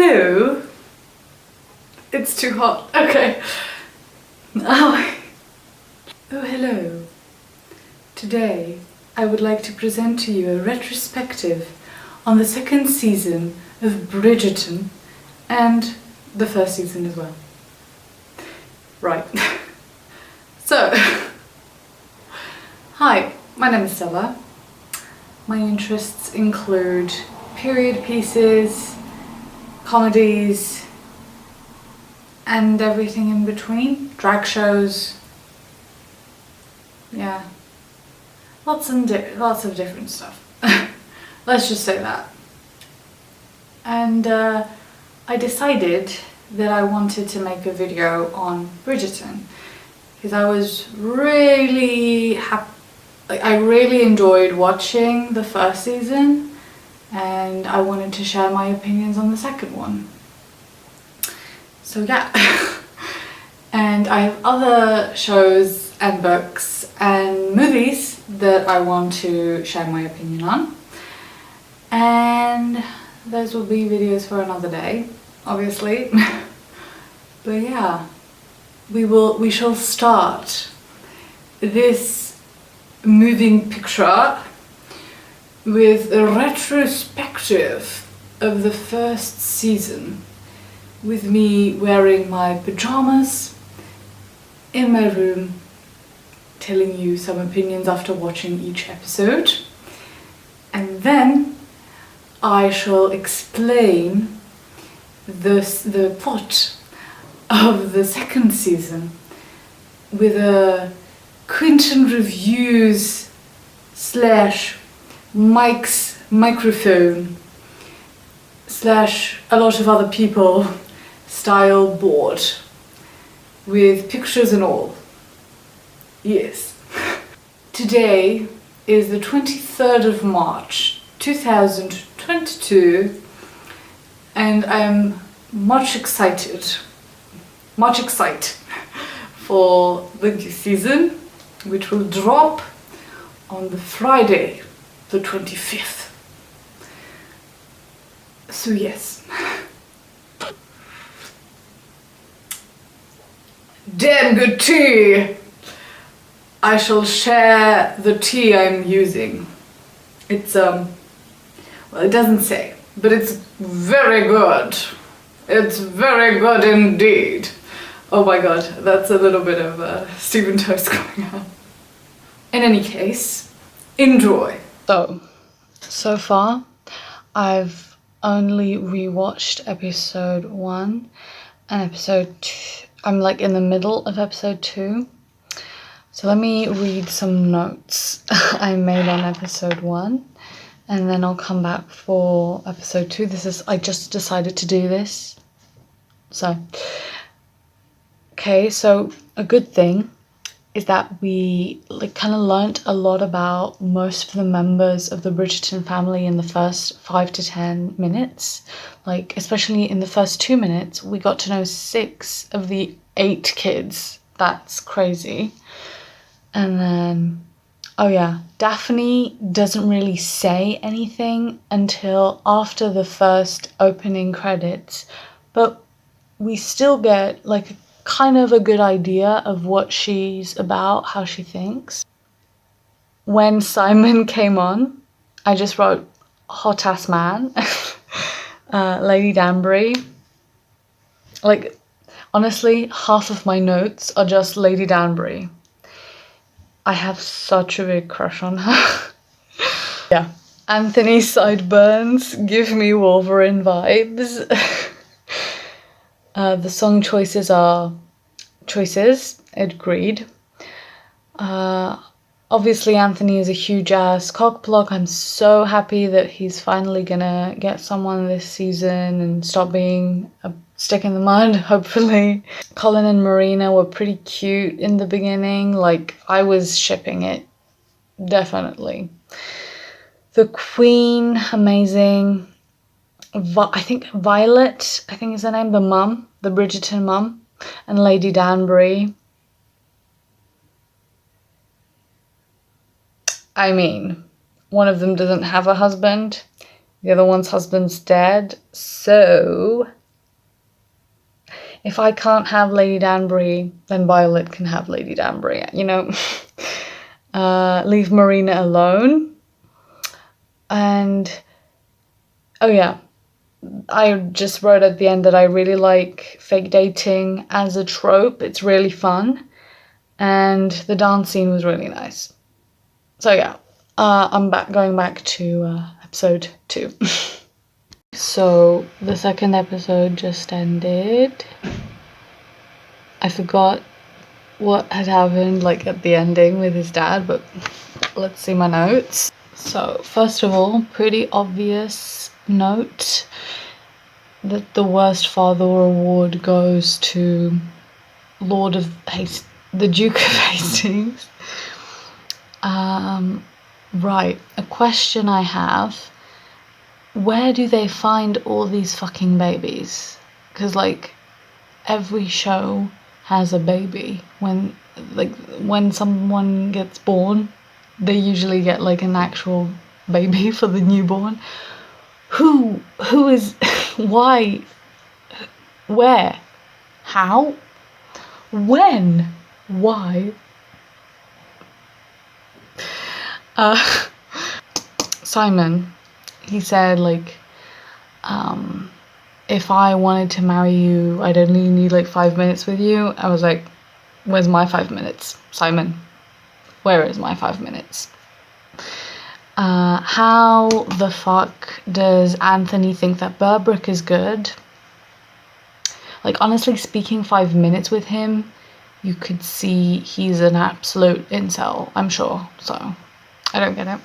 hello. It's too hot. Okay. Oh, hello. Today I would like to present to you a retrospective on the second season of Bridgerton and the first season as well. Right. So, hi, my name is Stella. My interests include period pieces, comedies, and everything in between. Drag shows. Yeah. Lots of different stuff. Let's just say that. And I decided that I wanted to make a video on Bridgerton because I was really happy. I really enjoyed watching the first season and I wanted to share my opinions on the second one. So yeah. And I have other shows and books and movies that I want to share my opinion on. And those will be videos for another day, obviously. But yeah, we shall start this moving picture with a retrospective of the first season, with me wearing my pajamas in my room, telling you some opinions after watching each episode, and then I shall explain the plot of the second season with a Quentin reviews / Mike's microphone / a lot of other people style board with pictures and all. Yes. Today is the 23rd of March 2022 and I'm much excited for the new season, which will drop on the Friday the 25th. So yes. Damn good tea! I shall share the tea I'm using. It's well, it doesn't say, but it's very good. It's very good indeed. Oh my god, that's a little bit of Stephen Toast going on. In any case, enjoy. So far, I've only rewatched episode 1 and episode 2. I'm like in the middle of episode 2. So let me read some notes I made on episode 1 and then I'll come back for episode 2. I just decided to do this. So, okay, so a good thing is that we kind of learnt a lot about most of the members of the Bridgerton family in the first 5 to 10 minutes. Especially in the first 2 minutes, we got to know 6 of the 8 kids. That's crazy. And then, oh yeah, Daphne doesn't really say anything until after the first opening credits, but we still get kind of a good idea of what she's about, how she thinks. When Simon came on, I just wrote hot ass man. Lady Danbury. Honestly, half of my notes are just Lady Danbury. I have such a big crush on her. Yeah. Anthony's sideburns give me Wolverine vibes. The song choices are choices, agreed. Obviously Anthony is a huge ass cockblock. I'm so happy that he's finally gonna get someone this season and stop being a stick in the mud, hopefully. Colin and Marina were pretty cute in the beginning. I was shipping it, definitely. The Queen, amazing. I think Violet, is her name, the mum, the Bridgerton mum, and Lady Danbury. I mean, one of them doesn't have a husband. The other one's husband's dead. So if I can't have Lady Danbury, then Violet can have Lady Danbury, you know. Leave Marina alone. And oh yeah, I just wrote at the end that I really like fake dating as a trope. It's really fun. And the dance scene was really nice. So yeah, I'm going back to episode 2. So the second episode just ended. I forgot what had happened like at the ending with his dad, but let's see my notes. So first of all, pretty obvious note that the worst father award goes to the Duke of Hastings. Right, a question I have. Where do they find all these fucking babies? Because like every show has a baby. When someone gets born, they usually get like an actual baby for the newborn. Who is why, where, how, when, why? Simon, he said like, if I wanted to marry you, I'd only need like 5 minutes with you. I was like, where's my 5 minutes, Simon? Where is my 5 minutes? How the fuck does Anthony think that Berbrick is good? Like, honestly speaking, 5 minutes with him, you could see he's an absolute incel, I'm sure. So, I don't get it.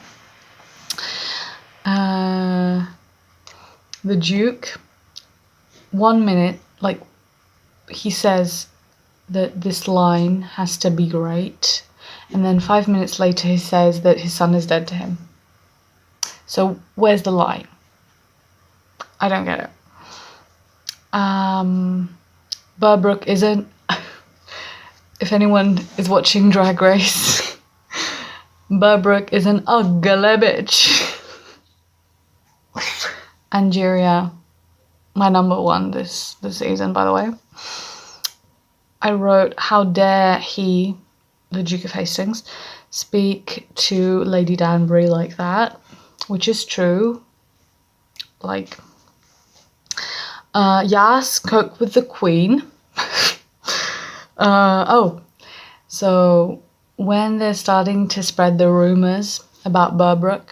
The Duke, 1 minute, like, he says that this line has to be great, and then 5 minutes later he says that his son is dead to him. So where's the line? I don't get it. Berbrick isn't. If anyone is watching Drag Race, Berbrick is an ugly bitch. Angeria, my number 1 this season, by the way. I wrote, how dare he, the Duke of Hastings, speak to Lady Danbury like that, which is true. Like, Yas, cook with the Queen. So when they're starting to spread the rumors about Berbrick,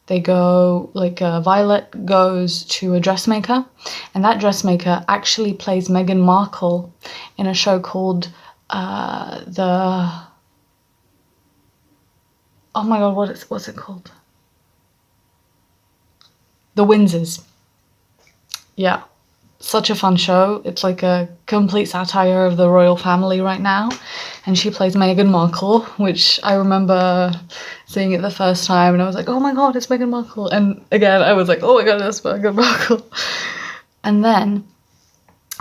they go, like, Violet goes to a dressmaker, and that dressmaker actually plays Meghan Markle in a show called oh my god, what's it called? The Windsors. Yeah, such a fun show. It's like a complete satire of the royal family right now, and she plays Meghan Markle, which I remember seeing it the first time and I was like, oh my god, it's Meghan Markle, and again I was like, oh my god, it's Meghan Markle. And then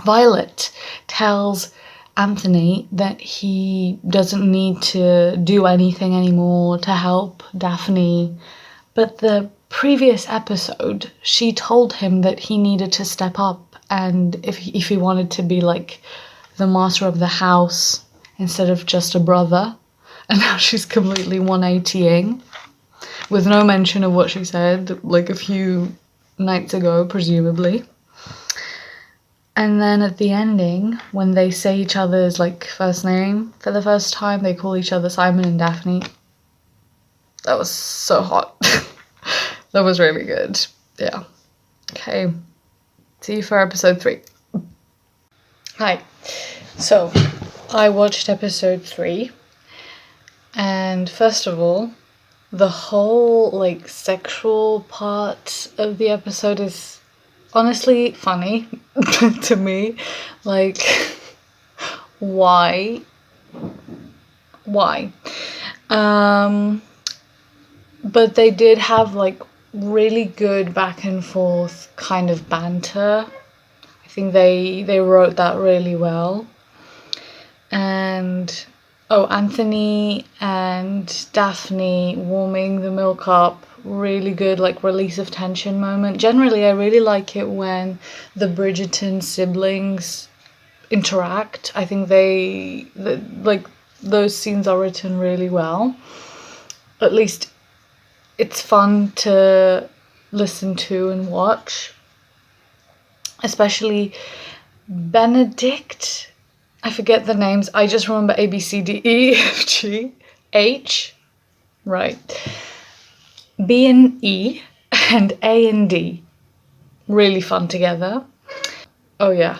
Violet tells Anthony that he doesn't need to do anything anymore to help Daphne, but the previous episode she told him that he needed to step up, and if he wanted to be like the master of the house instead of just a brother. And now she's completely 180ing with no mention of what she said like a few nights ago, presumably. And then at the ending, when they say each other's like first name for the first time, they call each other Simon and Daphne. That was so hot. That was really good. Yeah. Okay. See you for episode 3. Hi. So, I watched episode 3. And first of all, the whole like sexual part of the episode is honestly funny to me. Like, why? But they did have like really good back and forth kind of banter. I think they wrote that really well. And Anthony and Daphne warming the milk up really good like release of tension moment. Generally, I really like it when the Bridgerton siblings interact. I think like those scenes are written really well. At least it's fun to listen to and watch. Especially Benedict. I forget the names. I just remember A, B, C, D, E, F, G, H. Right. B and E and A and D. Really fun together. Oh yeah.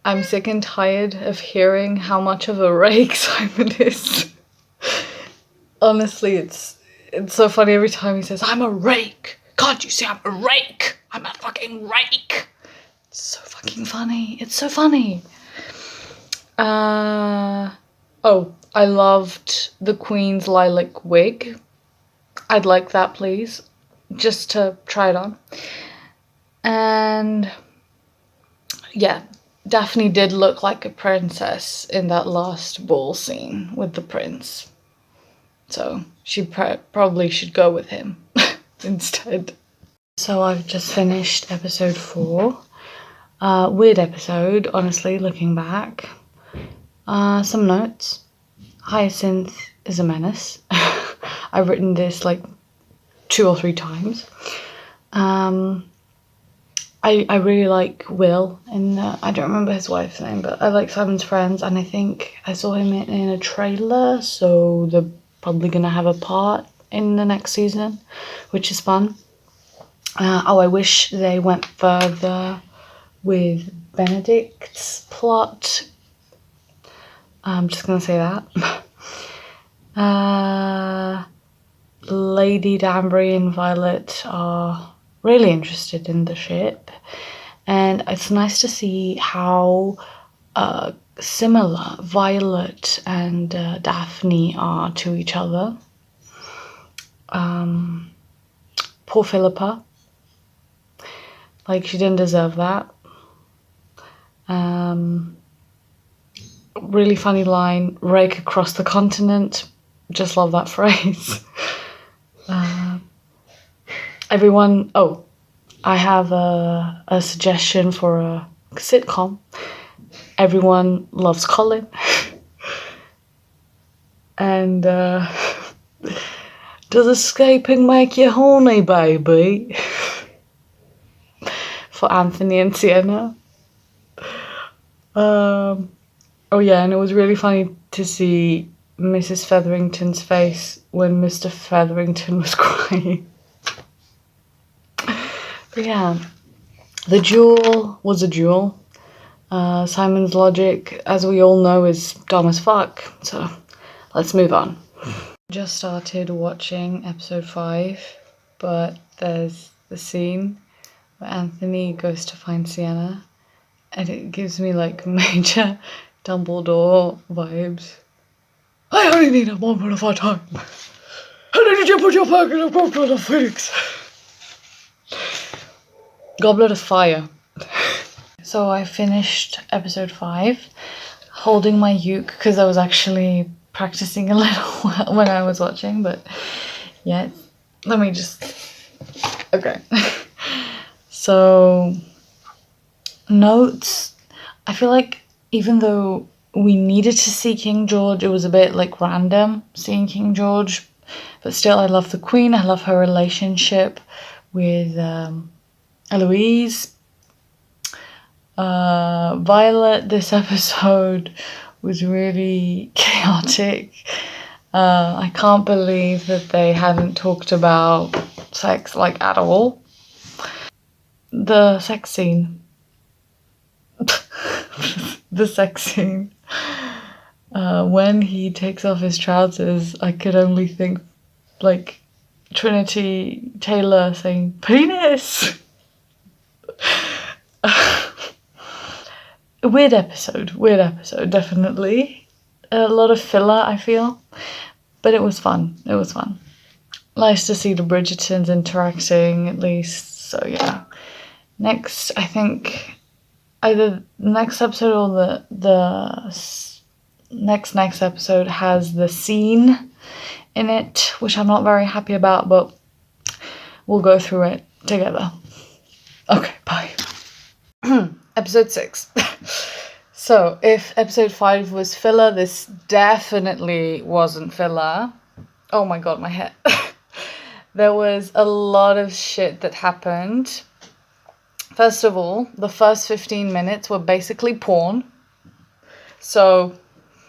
I'm sick and tired of hearing how much of a rake Simon is. Honestly, it's so funny every time he says, I'm a rake. Can't you see I'm a rake? I'm a fucking rake. It's so fucking funny. It's so funny. Oh, I loved the Queen's lilac wig. I'd like that, please. Just to try it on. And yeah, Daphne did look like a princess in that last ball scene with the prince. So she probably should go with him instead. So I've just finished episode 4. Weird episode, honestly, looking back. Some notes. Hyacinthe is a menace. I've written this like 2 or 3 times. I really like Will, and I don't remember his wife's name, but I like Simon's friends, and I think I saw him in a trailer, so they're probably gonna have a part in the next season, which is fun. I wish they went further with Benedict's plot. I'm just gonna say that. Lady Danbury and Violet are really interested in the ship, and it's nice to see how similar Violet and Daphne are to each other. Poor Philipa, like she didn't deserve that. Really funny line, rake across the continent. Just love that phrase. Everyone, oh, I have a suggestion for a sitcom. Everyone loves Colin. And does escaping make you horny, baby? For Anthony and Sienna. Oh yeah, and it was really funny to see Mrs. Featherington's face when Mr. Featherington was crying. But yeah, the duel was a duel. Simon's logic, as we all know, is dumb as fuck, so let's move on. Just started watching episode 5, but there's the scene where Anthony goes to find Sienna, and it gives me like major Dumbledore vibes. I only need a moment of our time. How did you put your pack in a goblet of Phoenix? Goblet of Fire. So I finished episode 5, holding my uke because I was actually practicing a little when I was watching, but yeah, let me just... Okay. So, notes. I feel like even though we needed to see King George, it was a bit like random seeing King George, but still I love the Queen. I love her relationship with Eloise. Violet, this episode was really chaotic. I can't believe that they hadn't talked about sex like at all. The sex scene. The sex scene. When he takes off his trousers, I could only think like Trinity Taylor saying penis. Weird episode, definitely. A lot of filler, I feel, but it was fun. Nice to see the Bridgertons interacting at least. So yeah, next I think either next episode or the next episode has the scene in it, which I'm not very happy about, but we'll go through it together. Okay, bye. Episode 6. So, if episode 5 was filler, this definitely wasn't filler. Oh my god, my head. There was a lot of shit that happened. First of all, the first 15 minutes were basically porn. So,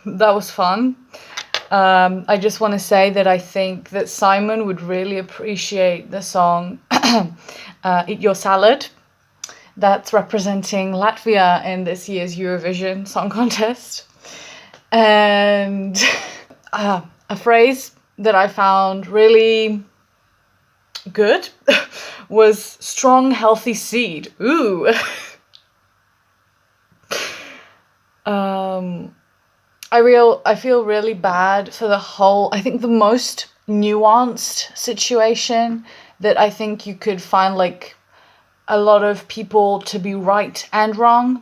that was fun. I just want to say that I think that Simon would really appreciate the song Eat Your Salad. That's representing Latvia in this year's Eurovision Song Contest. And a phrase that I found really good was strong, healthy seed. Ooh. I feel really bad for the whole, I think the most nuanced situation that I think you could find like a lot of people to be right and wrong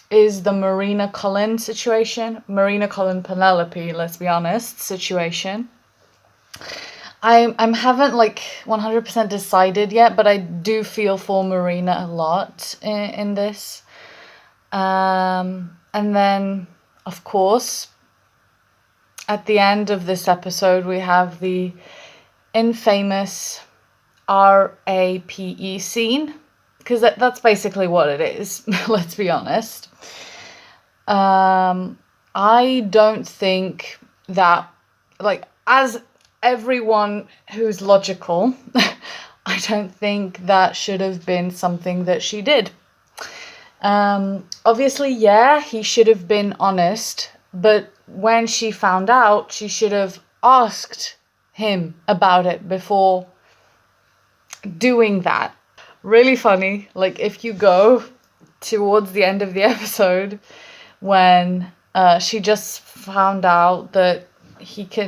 is the Marina Colin situation. Marina Colin Penelope, let's be honest, situation. I haven't like 100% decided yet, but I do feel for Marina a lot in this. And then, of course, at the end of this episode, we have the infamous RAPE scene. Because that's basically what it is, let's be honest. I don't think that, like, as everyone who's logical, I don't think that should have been something that she did. Obviously, yeah, he should have been honest, but when she found out, she should have asked him about it before doing that. Really funny, like if you go towards the end of the episode when she just found out that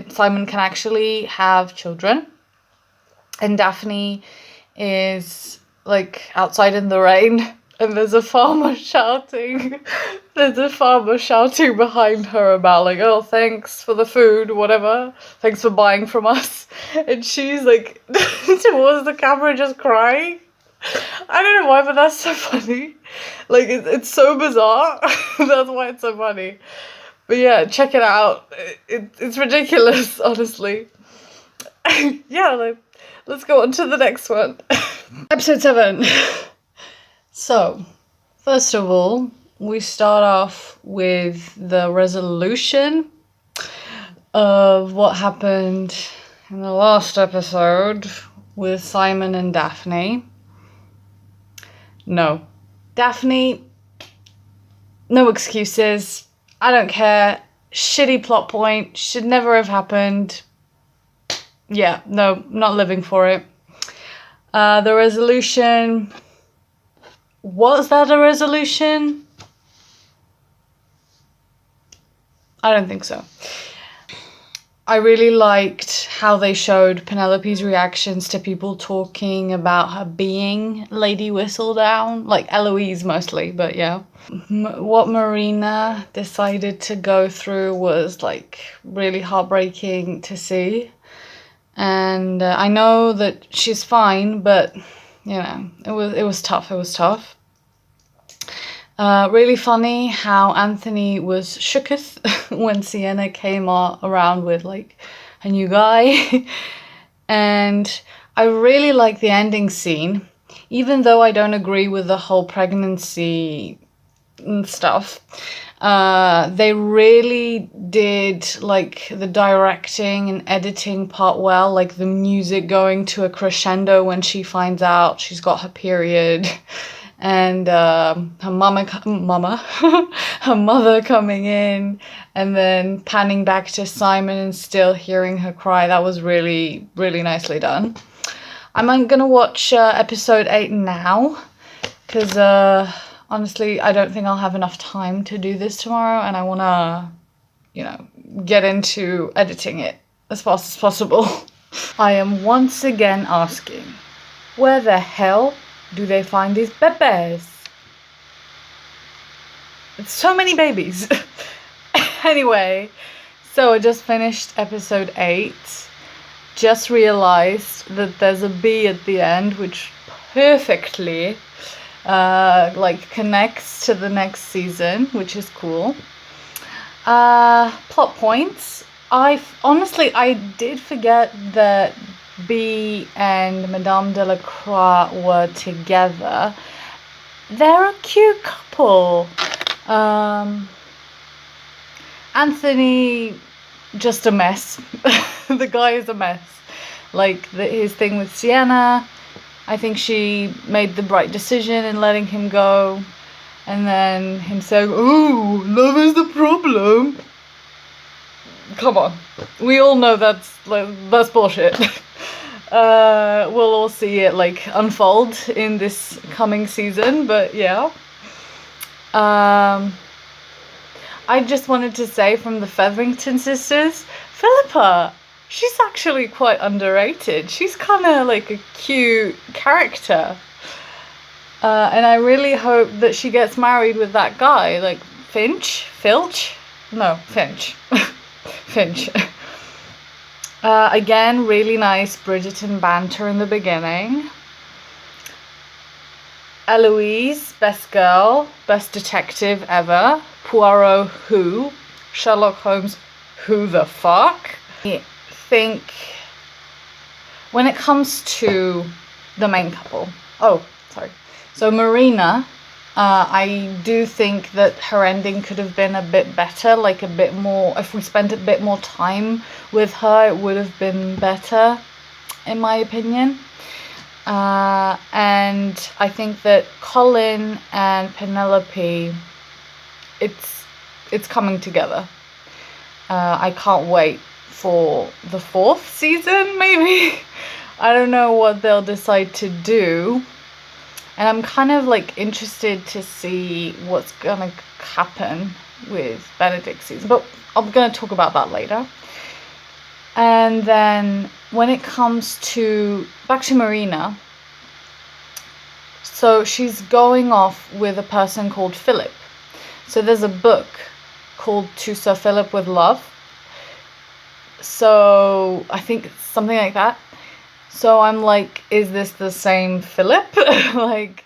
Simon can actually have children, and Daphne is like outside in the rain and there's a farmer shouting behind her about like, oh, thanks for the food, whatever, thanks for buying from us, and she's like towards the camera just crying. I don't know why, but that's so funny. Like, it's so bizarre. That's why it's so funny. But yeah, check it out. It's ridiculous, honestly. Yeah, like, let's go on to the next one. Episode 7. So, first of all, we start off with the resolution of what happened in the last episode with Simon and Daphne. No. Daphne, no excuses. I don't care. Shitty plot point. Should never have happened. Yeah, no, not living for it. The resolution. Was that a resolution? I don't think so. I really liked how they showed Penelope's reactions to people talking about her being Lady Whistledown, like Eloise mostly, but yeah. What Marina decided to go through was like really heartbreaking to see. And I know that she's fine, but you know, it was tough. Really funny how Anthony was shooketh when Sienna came around with like a new guy. And I really like the ending scene, even though I don't agree with the whole pregnancy stuff. They really did like the directing and editing part well, like the music going to a crescendo when she finds out she's got her period. And her mother coming in, and then panning back to Simon and still hearing her cry. That was really, really nicely done. I'm gonna watch episode 8 now, because honestly, I don't think I'll have enough time to do this tomorrow, and I wanna, you know, get into editing it as fast as possible. I am once again asking, where the hell do they find these bebés? It's so many babies. Anyway, so I just finished episode 8. just realized that there's a B at the end, which perfectly like connects to the next season, which is cool. Plot points. I did forget that B and Madame Delacroix were together. They're a cute couple. Anthony, just a mess. The guy is a mess. Like his thing with Sienna, I think she made the right decision in letting him go. And then him saying, "Oh, love is the problem." Come on, we all know that's bullshit. We'll all see it like unfold in this coming season, but yeah. I just wanted to say from the Featherington sisters, Philippa, she's actually quite underrated. She's kind of like a cute character. And I really hope that she gets married with that guy, like Finch? No, Finch. Finch. Again, really nice Bridgerton banter in the beginning. Eloise, best girl, best detective ever. Poirot, who? Sherlock Holmes, who the fuck? I think when it comes to the main couple, so Marina, I do think that her ending could have been a bit better, like a bit more, if we spent a bit more time with her, it would have been better, in my opinion. And I think that Colin and Penelope, it's coming together. I can't wait for the 4th season, maybe. I don't know what they'll decide to do. And I'm kind of like interested to see what's gonna happen with Benedict's season, but I'm gonna talk about that later. And then when it comes to back to Marina, so she's going off with a person called Philip. So there's a book called To Sir Philip with Love. So I think it's something like that. So I'm like, is this the same Philip? Like,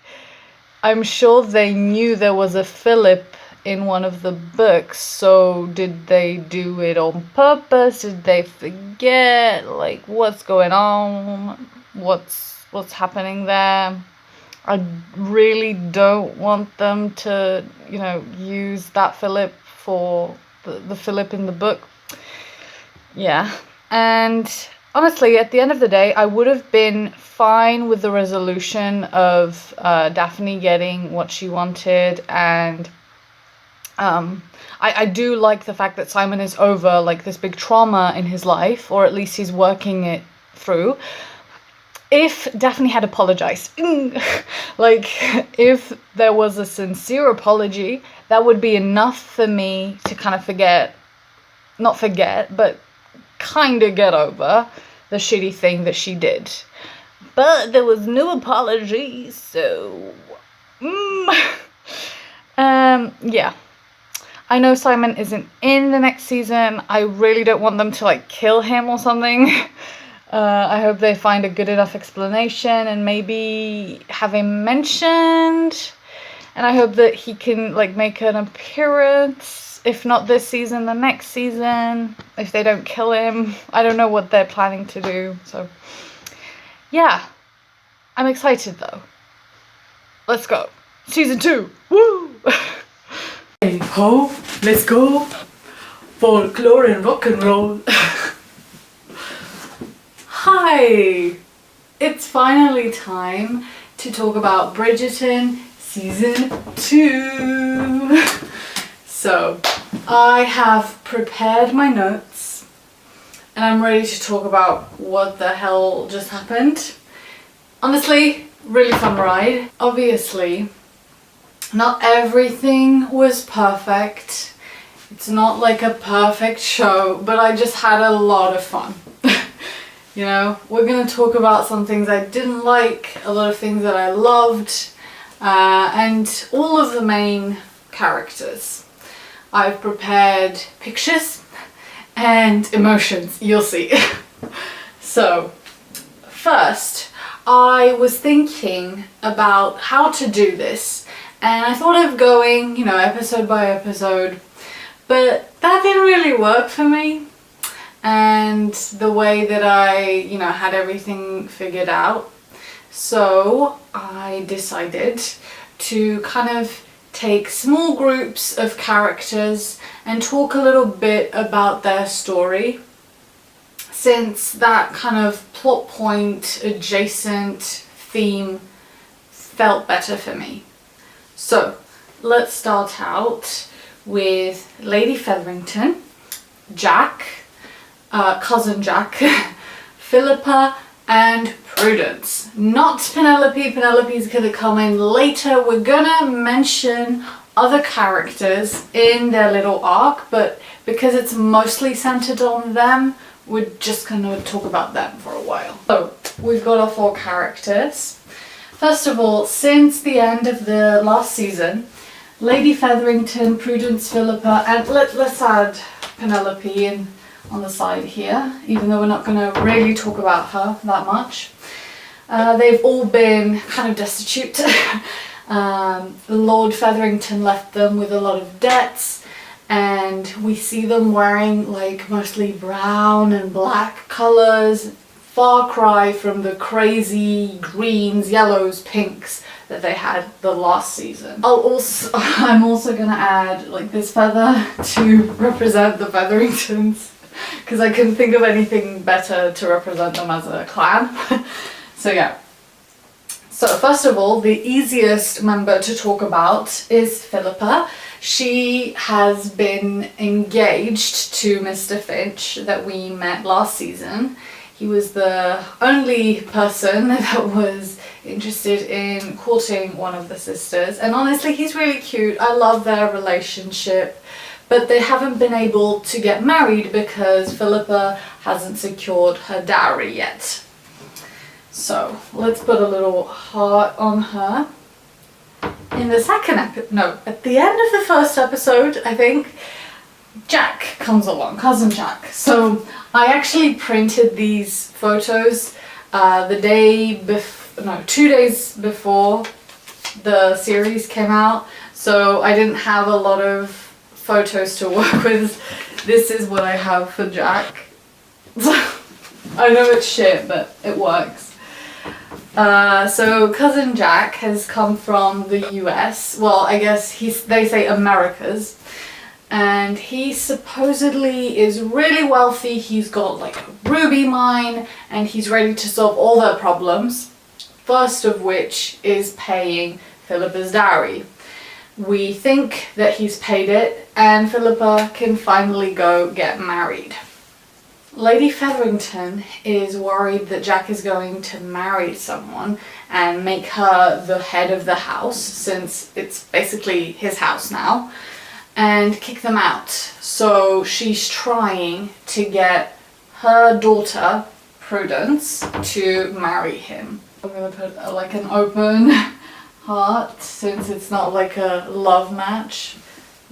I'm sure they knew there was a Philip in one of the books. So did they do it on purpose? Did they forget? Like, what's going on? What's happening there? I really don't want them to, use that Philip for the Philip in the book. Yeah. And honestly, at the end of the day, I would have been fine with the resolution of Daphne getting what she wanted. And I do like the fact that Simon is over like this big trauma in his life, or at least he's working it through. If Daphne had apologized, like if there was a sincere apology, that would be enough for me to kind of not forget, but kind of get over the shitty thing that she did. But there was no apology, so yeah. I know Simon isn't in the next season. I really don't want them to like kill him or something. I hope they find a good enough explanation and maybe have him mentioned. And I hope that he can like make an appearance, if not this season, the next season, if they don't kill him. I don't know what they're planning to do. So yeah, I'm excited though. Let's go. Season 2. Woo! Hey ho, let's go. Folklore and rock and roll. Hi! It's finally time to talk about Bridgerton Season 2. So, I have prepared my notes and I'm ready to talk about what the hell just happened. Honestly, really fun ride. Obviously, not everything was perfect. It's not like a perfect show, but I just had a lot of fun. We're gonna talk about some things I didn't like, a lot of things that I loved, and all of the main characters. I've prepared pictures and emotions, you'll see. So, first, I was thinking about how to do this, and I thought of going, you know, episode by episode, but that didn't really work for me. And the way that I, you know, had everything figured out. So I decided to kind of take small groups of characters and talk a little bit about their story, since that kind of plot point adjacent theme felt better for me. So let's start out with Lady Featherington, Jack, cousin Jack, Philippa, and Prudence. Not Penelope. Penelope's gonna come in later. We're gonna mention other characters in their little arc, but because it's mostly centered on them, we're just gonna talk about them for a while. So we've got our 4 characters. First of all, since the end of the last season, Lady Featherington, Prudence, Philippa, and let's add Penelope in on the side here, even though we're not going to really talk about her that much. They've all been kind of destitute. Lord Featherington left them with a lot of debts, and we see them wearing like mostly brown and black colours, far cry from the crazy greens, yellows, pinks that they had the last season. I'm also going to add like this feather to represent the Featheringtons, because I couldn't think of anything better to represent them as a clan. So yeah. So first of all, the easiest member to talk about is Philippa. She has been engaged to Mr. Finch that we met last season. He was the only person that was interested in courting one of the sisters, and honestly he's really cute. I love their relationship. But they haven't been able to get married because Philippa hasn't secured her dowry yet. So let's put a little heart on her. In the second at the end of the first episode, I think, Jack comes along, cousin Jack. So I actually printed these photos the day before, no, 2 days before the series came out. So I didn't have a lot of photos to work with. This is what I have for Jack. I know it's shit, but it works. So cousin Jack has come from the US. Well, I guess they say Americas. And he supposedly is really wealthy. He's got like a ruby mine, and he's ready to solve all their problems. First of which is paying Philippa's dowry. We think that he's paid it, and Philippa can finally go get married. Lady Featherington is worried that Jack is going to marry someone and make her the head of the house, since it's basically his house now, and kick them out. So she's trying to get her daughter, Prudence, to marry him. I'm gonna put like an open heart, since it's not like a love match.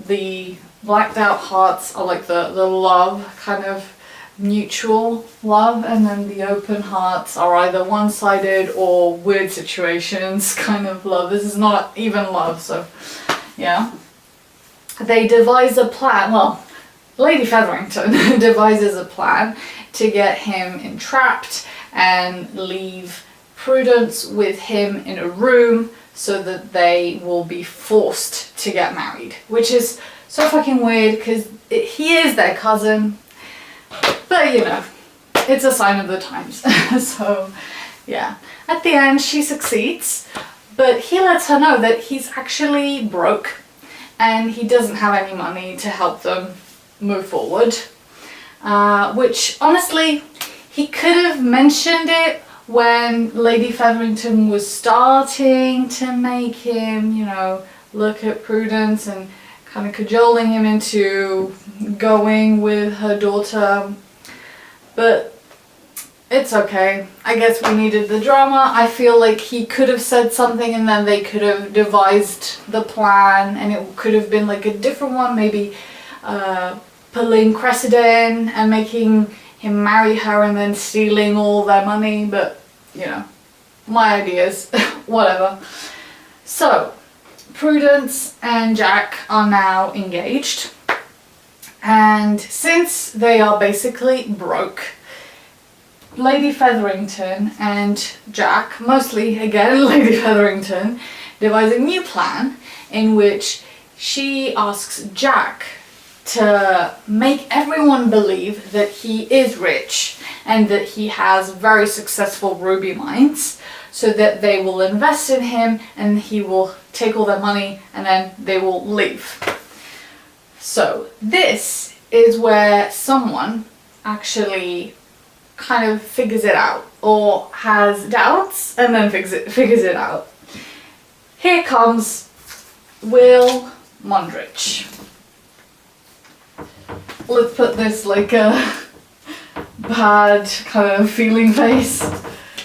The blacked out hearts are like the love, kind of neutral love, and then the open hearts are either one-sided or weird situations kind of love. This is not even love, so yeah. They devise a plan, well, Lady Featherington devises a plan to get him entrapped and leave Prudence with him in a room so that they will be forced to get married, which is so fucking weird because he is their cousin, but you know, it's a sign of the times. So yeah, at the end she succeeds, but he lets her know that he's actually broke and he doesn't have any money to help them move forward, which honestly he could have mentioned it when Lady Featherington was starting to make him, you know, look at Prudence and kind of cajoling him into going with her daughter. But it's okay. I guess we needed the drama. I feel like he could have said something and then they could have devised the plan, and it could have been like a different one, maybe pulling Cressida in and making him marry her and then stealing all their money, but you know, my ideas, whatever. So, Prudence and Jack are now engaged, and since they are basically broke, Lady Featherington and Jack, mostly again Lady Featherington, devise a new plan in which she asks Jack to make everyone believe that he is rich and that he has very successful ruby mines, so that they will invest in him and he will take all their money and then they will leave. So this is where someone actually kind of figures it out, or has doubts and then figures it out. Here comes Will Mondrich. Let's put this like a bad kind of feeling face,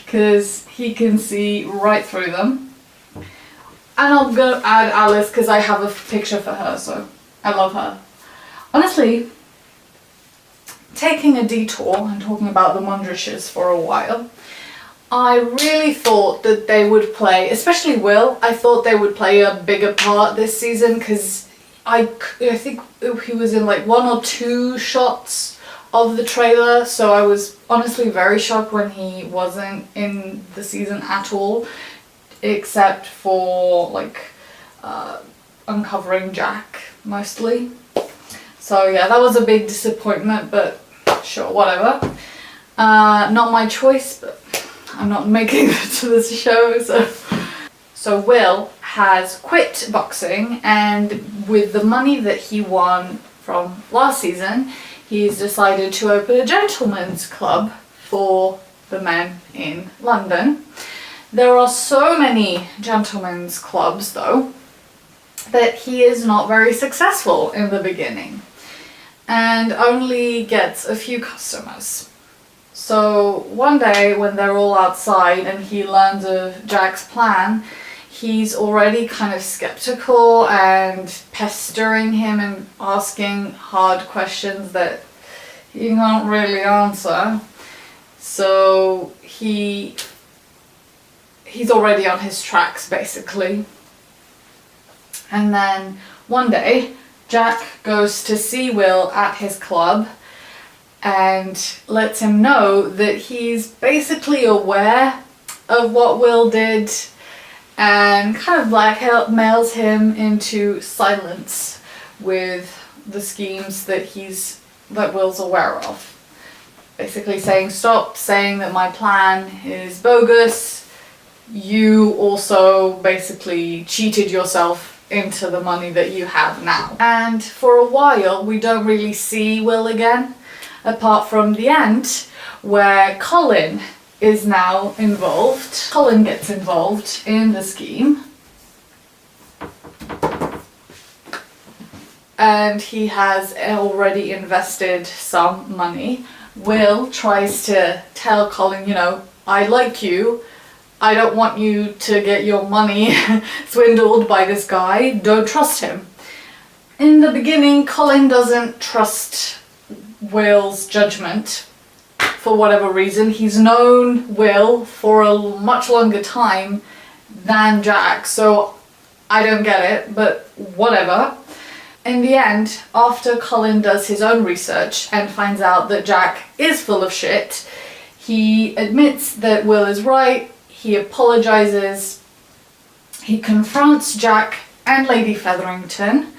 because he can see right through them. And I'm gonna add Alice because I have a picture for her, so I love her. Honestly, taking a detour and talking about the Mondriches for a while, I really thought that they would play, especially Will, I thought they would play a bigger part this season, because I think he was in like 1 or 2 shots of the trailer, so I was honestly very shocked when he wasn't in the season at all, except for like uncovering Jack mostly. So yeah, that was a big disappointment, but sure, whatever. Not my choice, but I'm not making it to this show, so Will has quit boxing, and with the money that he won from last season, he's decided to open a gentleman's club for the men in London. There are so many gentlemen's clubs though that he is not very successful in the beginning and only gets a few customers. So one day when they're all outside and he learns of Jack's plan, he's already kind of skeptical and pestering him and asking hard questions that he can't really answer. So he's already on his tracks basically. And then one day Jack goes to see Will at his club and lets him know that he's basically aware of what Will did, and kind of blackmails him into silence with the schemes that Will's aware of. Basically saying, stop saying that my plan is bogus. You also basically cheated yourself into the money that you have now. And for a while we don't really see Will again, apart from the end where Colin is now involved. Colin gets involved in the scheme, and he has already invested some money. Will tries to tell Colin, you know, I like you, I don't want you to get your money swindled by this guy, don't trust him. In the beginning, Colin doesn't trust Will's judgment for whatever reason. He's known Will for a much longer time than Jack, so I don't get it, but whatever. In the end, after Colin does his own research and finds out that Jack is full of shit, he admits that Will is right, he apologizes, he confronts Jack and Lady Featherington,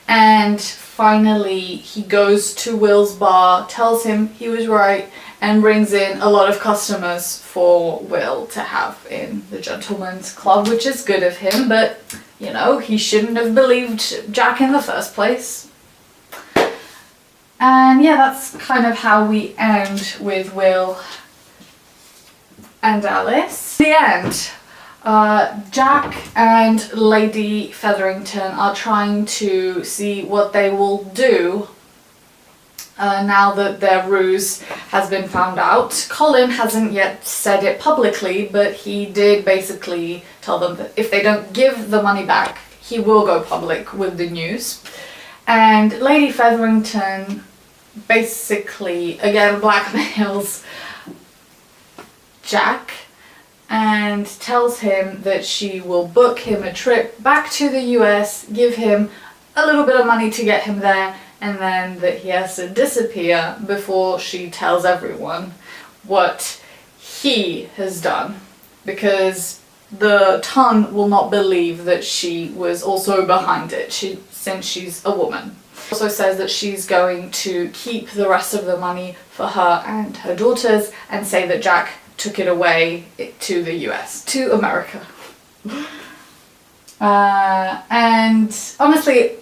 and finally he goes to Will's bar, tells him he was right, and brings in a lot of customers for Will to have in the gentleman's club, which is good of him, but you know, he shouldn't have believed Jack in the first place. And yeah, that's kind of how we end with Will and Alice. The end. Jack and Lady Featherington are trying to see what they will do now that their ruse has been found out. Colin hasn't yet said it publicly, but he did basically tell them that if they don't give the money back, he will go public with the news. And Lady Featherington basically, again, blackmails Jack and tells him that she will book him a trip back to the US, give him a little bit of money to get him there, and then that he has to disappear before she tells everyone what he has done, because the ton will not believe that she was also behind it, since she's a woman. Also says that she's going to keep the rest of the money for her and her daughters, and say that Jack took it away to the US, to America. And honestly,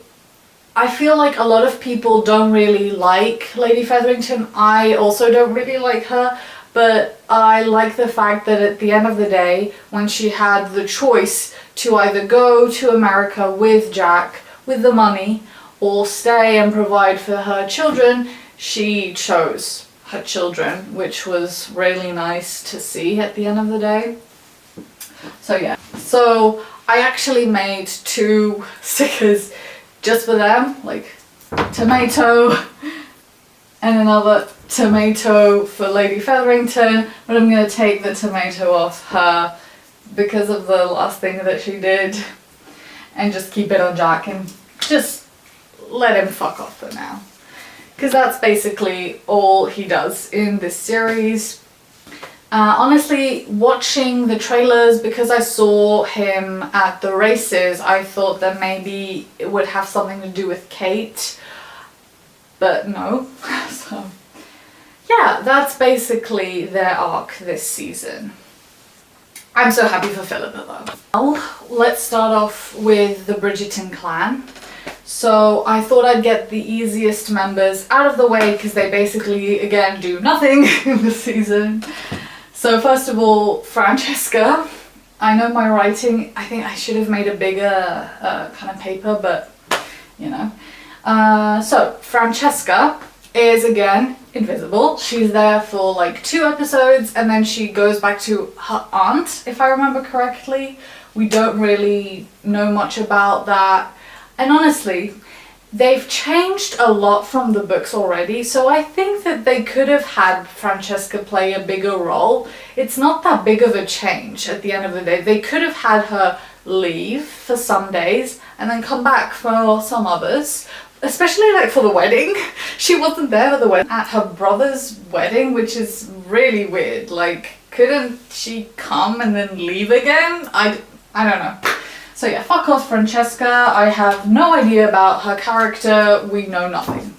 I feel like a lot of people don't really like Lady Featherington. I also don't really like her, but I like the fact that at the end of the day, when she had the choice to either go to America with Jack, with the money, or stay and provide for her children, she chose her children, which was really nice to see at the end of the day. So yeah, so I actually made 2 stickers just for them, like tomato and another tomato for Lady Featherington, but I'm going to take the tomato off her because of the last thing that she did, and just keep it on Jack and just let him fuck off for now. Because that's basically all he does in this series. Honestly, watching the trailers, because I saw him at the races, I thought that maybe it would have something to do with Kate, but no. So yeah, that's basically their arc this season. I'm so happy for Philipa though. Now, let's start off with the Bridgerton clan. So I thought I'd get the easiest members out of the way, because they basically, again, do nothing in the season. So first of all, Francesca. I know my writing, I think I should have made a bigger kind of paper, but you know. So Francesca is, again, invisible. She's there for like 2 episodes, and then she goes back to her aunt, if I remember correctly. We don't really know much about that. And honestly, they've changed a lot from the books already, so I think that they could have had Francesca play a bigger role. It's not that big of a change at the end of the day. They could have had her leave for some days and then come back for some others, especially like for the wedding. She wasn't there for the wedding, at her brother's wedding, which is really weird. Like, couldn't she come and then leave again? I don't know. So yeah, fuck off Francesca. I have no idea about her character. We know nothing.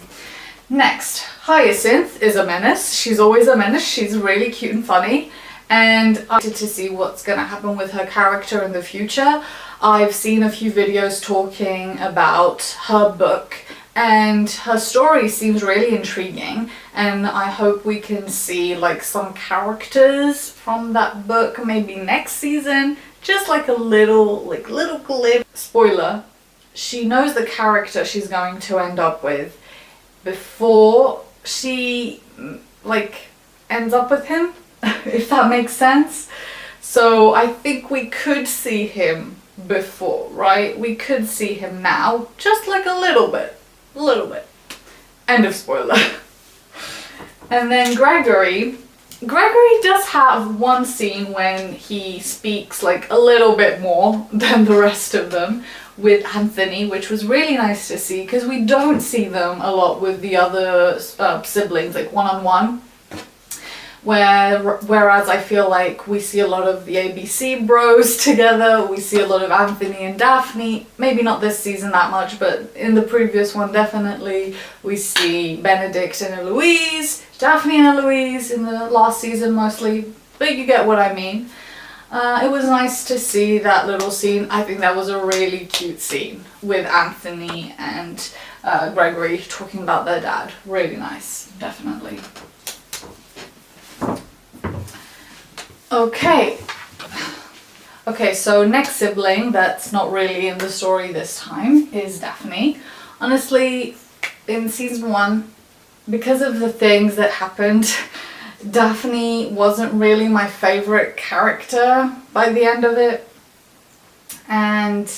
Next, Hyacinthe is a menace. She's always a menace. She's really cute and funny. And I'm excited to see what's going to happen with her character in the future. I've seen a few videos talking about her book, and her story seems really intriguing, and I hope we can see like some characters from that book maybe next season. Just like a little glimpse. Spoiler, she knows the character she's going to end up with before she like ends up with him, if that makes sense. So I think we could see him before, right? We could see him now, just like a little bit. End of spoiler. And then Gregory does have one scene when he speaks like a little bit more than the rest of them with Anthony, which was really nice to see, because we don't see them a lot with the other siblings, like one-on-one. Whereas I feel like we see a lot of the ABC bros together, we see a lot of Anthony and Daphne, maybe not this season that much, but in the previous one definitely. We see Benedict and Eloise, Daphne and Eloise in the last season mostly, but you get what I mean. It was nice to see that little scene. I think that was a really cute scene with Anthony and Gregory talking about their dad. Really nice, definitely. Okay, so next sibling that's not really in the story this time is Daphne. Honestly, in season 1, because of the things that happened, Daphne wasn't really my favorite character by the end of it. And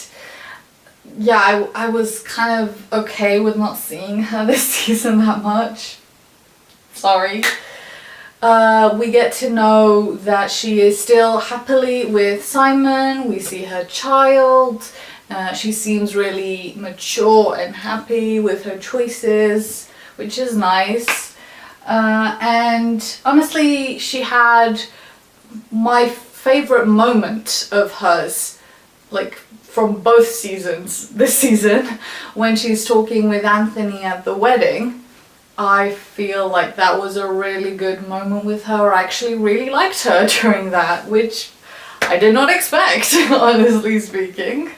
yeah, I was kind of okay with not seeing her this season that much. Sorry. We get to know that she is still happily with Simon. We see her child. She seems really mature and happy with her choices, which is nice. And honestly, she had my favorite moment of hers, like from both seasons this season, when she's talking with Anthony at the wedding. I feel like that was a really good moment with her. I actually really liked her during that, which I did not expect, honestly speaking.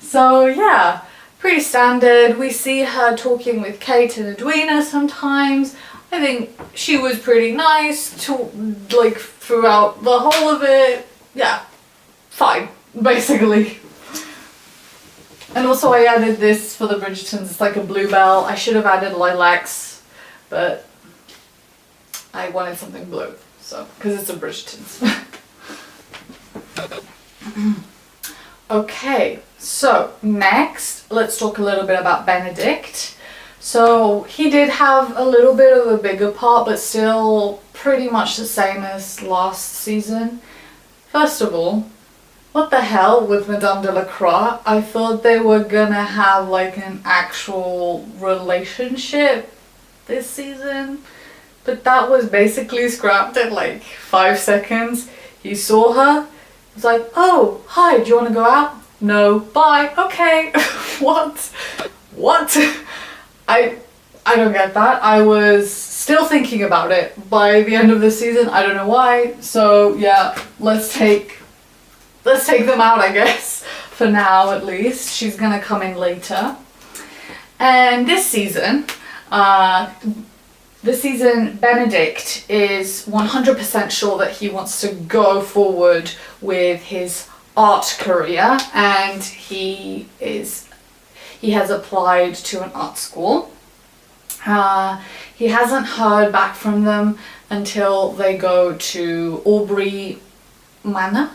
So yeah, pretty standard. We see her talking with Kate and Edwina sometimes. I think she was pretty nice to, like, throughout the whole of it. Yeah, fine, basically. And also I added this for the Bridgertons. It's like a bluebell. I should have added lilacs, but I wanted something blue, so, because it's a Bridgertons. Okay, so next let's talk a little bit about Benedict. So he did have a little bit of a bigger part, but still pretty much the same as last season. First of all, what the hell with Madame de la Croix? I thought they were gonna have like an actual relationship this season, but that was basically scrapped in like 5 seconds. He saw her, was like, oh, hi, do you want to go out? No, bye, okay. What? I don't get that. I was still thinking about it by the end of the season. I don't know why. So yeah, let's take them out, I guess, for now at least. She's gonna come in later. And this season, Benedict is 100% sure that he wants to go forward with his art career, and he has applied to an art school. He hasn't heard back from them until they go to Aubrey Manor?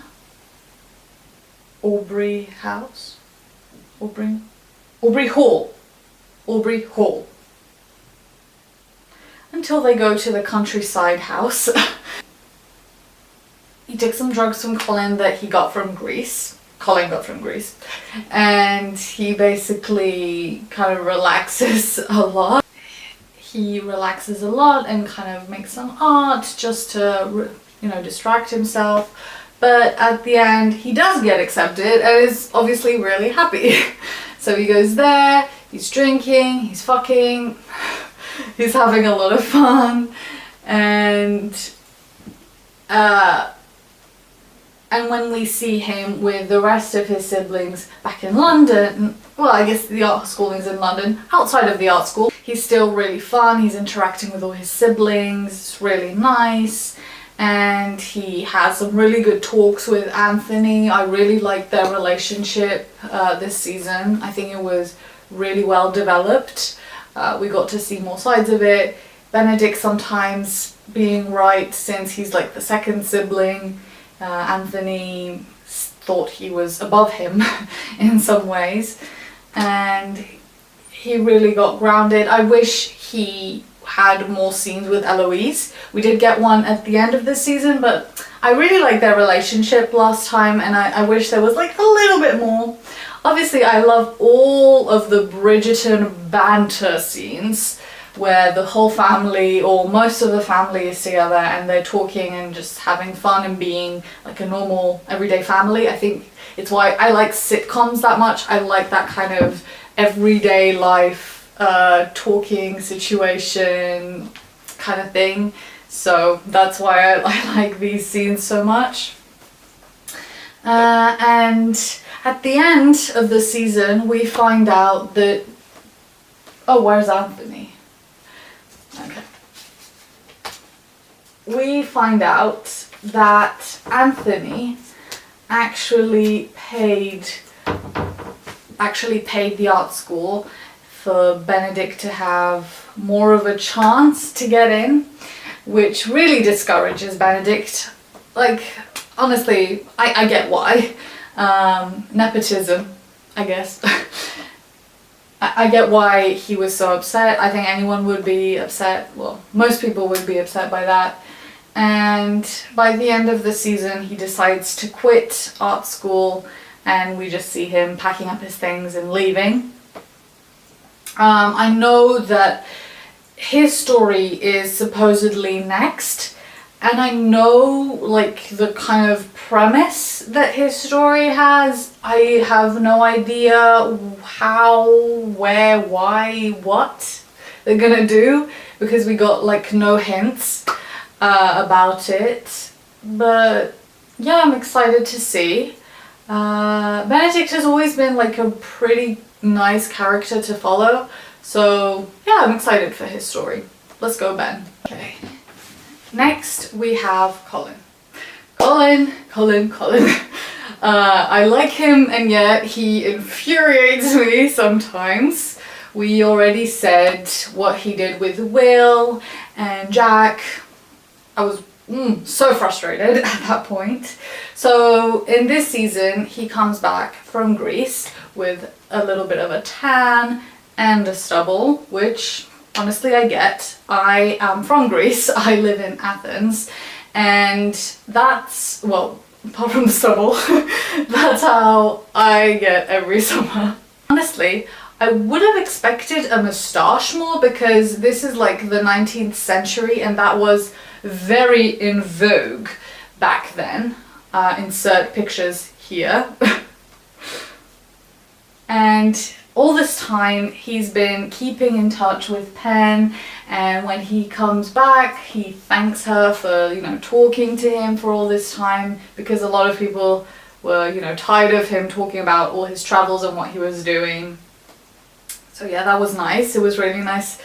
Aubrey House? Aubrey Hall. Aubrey Hall. Until they go to the countryside house. He took some drugs from Colin that he got from Greece. Colin got from Greece. And he basically kind of relaxes a lot. He relaxes a lot and kind of makes some art just to, distract himself. But at the end, he does get accepted and is obviously really happy. So he goes there, he's drinking, he's fucking, he's having a lot of fun, and when we see him with the rest of his siblings back in London, well, I guess the art school is in London, outside of the art school, he's still really fun, he's interacting with all his siblings, it's really nice. And he has some really good talks with Anthony. I really liked their relationship this season. I think it was really well developed. We got to see more sides of it. Benedict sometimes being right since he's like the second sibling. Anthony thought he was above him in some ways. And he really got grounded. I wish he had more scenes with Eloise. We did get one at the end of this season, but I really liked their relationship last time, and I wish there was like a little bit more. Obviously, I love all of the Bridgerton banter scenes where the whole family or most of the family is together and they're talking and just having fun and being like a normal everyday family. I think it's why I like sitcoms that much. I like that kind of everyday life talking situation kind of thing, so that's why I like these scenes so much. And at the end of the season we find out that, oh, where's Anthony? Okay, we find out that Anthony actually paid the art school for Benedict to have more of a chance to get in, which really discourages Benedict. Like, honestly, I get why. Nepotism, I guess. I get why he was so upset. I think anyone would be upset. Well, most people would be upset by that. And by the end of the season, he decides to quit art school, and we just see him packing up his things and leaving. I know that his story is supposedly next, and I know like the kind of premise that his story has. I have no idea how, where, why, what they're gonna do, because we got like no hints about it. But yeah, I'm excited to see. Benedict has always been like a pretty nice character to follow, so yeah, I'm excited for his story. Let's go, Ben. Okay. Next we have Colin. Colin. I like him, and yet he infuriates me sometimes. We already said what he did with Will and Jack. I was so frustrated at that point. So in this season, he comes back from Greece with a little bit of a tan and a stubble, which honestly I get. I am from Greece, I live in Athens, and that's, well, apart from the stubble, that's how I get every summer. Honestly, I would have expected a moustache more, because this is like the 19th century and that was very in vogue back then. Insert pictures here. And all this time he's been keeping in touch with Pen, and when he comes back he thanks her for, you know, talking to him for all this time, because a lot of people were, you know, tired of him talking about all his travels and what he was doing. So yeah, that was nice. It was really nice.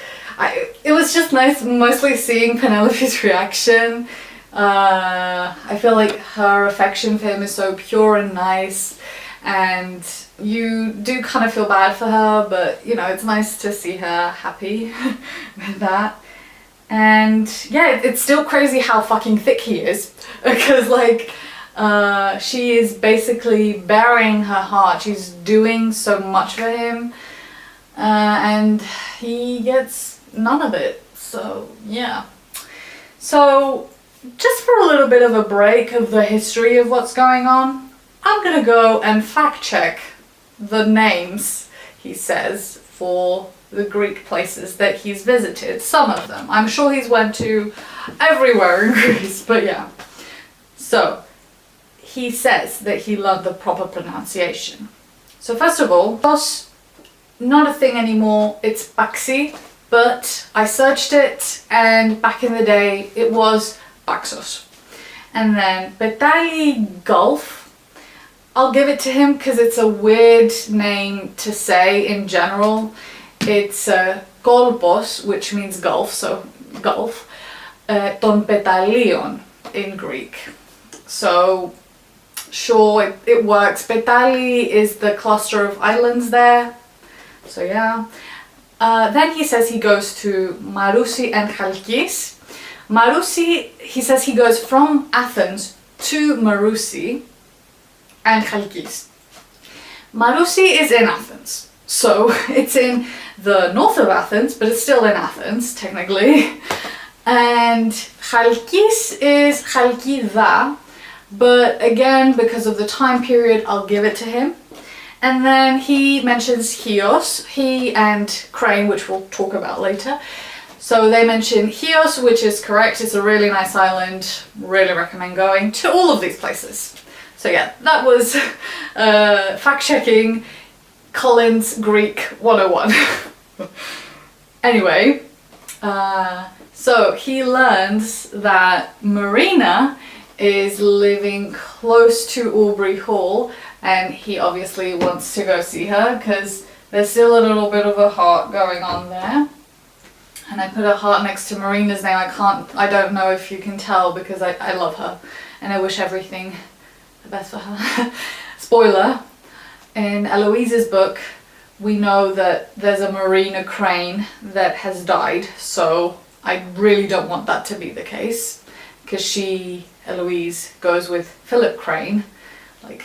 It was just nice mostly seeing Penelope's reaction. I feel like her affection for him is so pure and nice, and you do kind of feel bad for her, but you know, it's nice to see her happy with that. And yeah, it's still crazy how fucking thick he is, because like she is basically burying her heart. She's doing so much for him, and he gets none of it. So yeah. So just for a little bit of a break of the history of what's going on, I'm gonna go and fact check the names he says for the Greek places that he's visited. Some of them. I'm sure he's went to everywhere in Greece, but yeah. So he says that he learned the proper pronunciation. So first of all, Paxos, not a thing anymore, it's Paxi, but I searched it and back in the day it was Paxos. And then Petali Gulf, I'll give it to him because it's a weird name to say in general. It's Kolpos, which means gulf, so gulf, ton petalion in Greek. So sure, it works. Petali is the cluster of islands there, so yeah. Then he says he goes to Marousi and Chalkis. Marousi, he says he goes from Athens to Marousi and Chalkis. Marousi is in Athens, so it's in the north of Athens, but it's still in Athens technically. And Chalkis is Chalkida, but again, because of the time period, I'll give it to him. And then he mentions Chios, he and Crane, which we'll talk about later. So they mention Chios, which is correct. It's a really nice island. Really recommend going to all of these places. So yeah, that was fact-checking Colin's Greek 101. Anyway, so he learns that Marina is living close to Aubrey Hall, and he obviously wants to go see her because there's still a little bit of a heart going on there. And I put a heart next to Marina's name. I don't know if you can tell, because I love her and I wish everything the best for her. Spoiler, in Eloise's book we know that there's a Marina Crane that has died, so I really don't want that to be the case, because Eloise goes with Philip Crane, like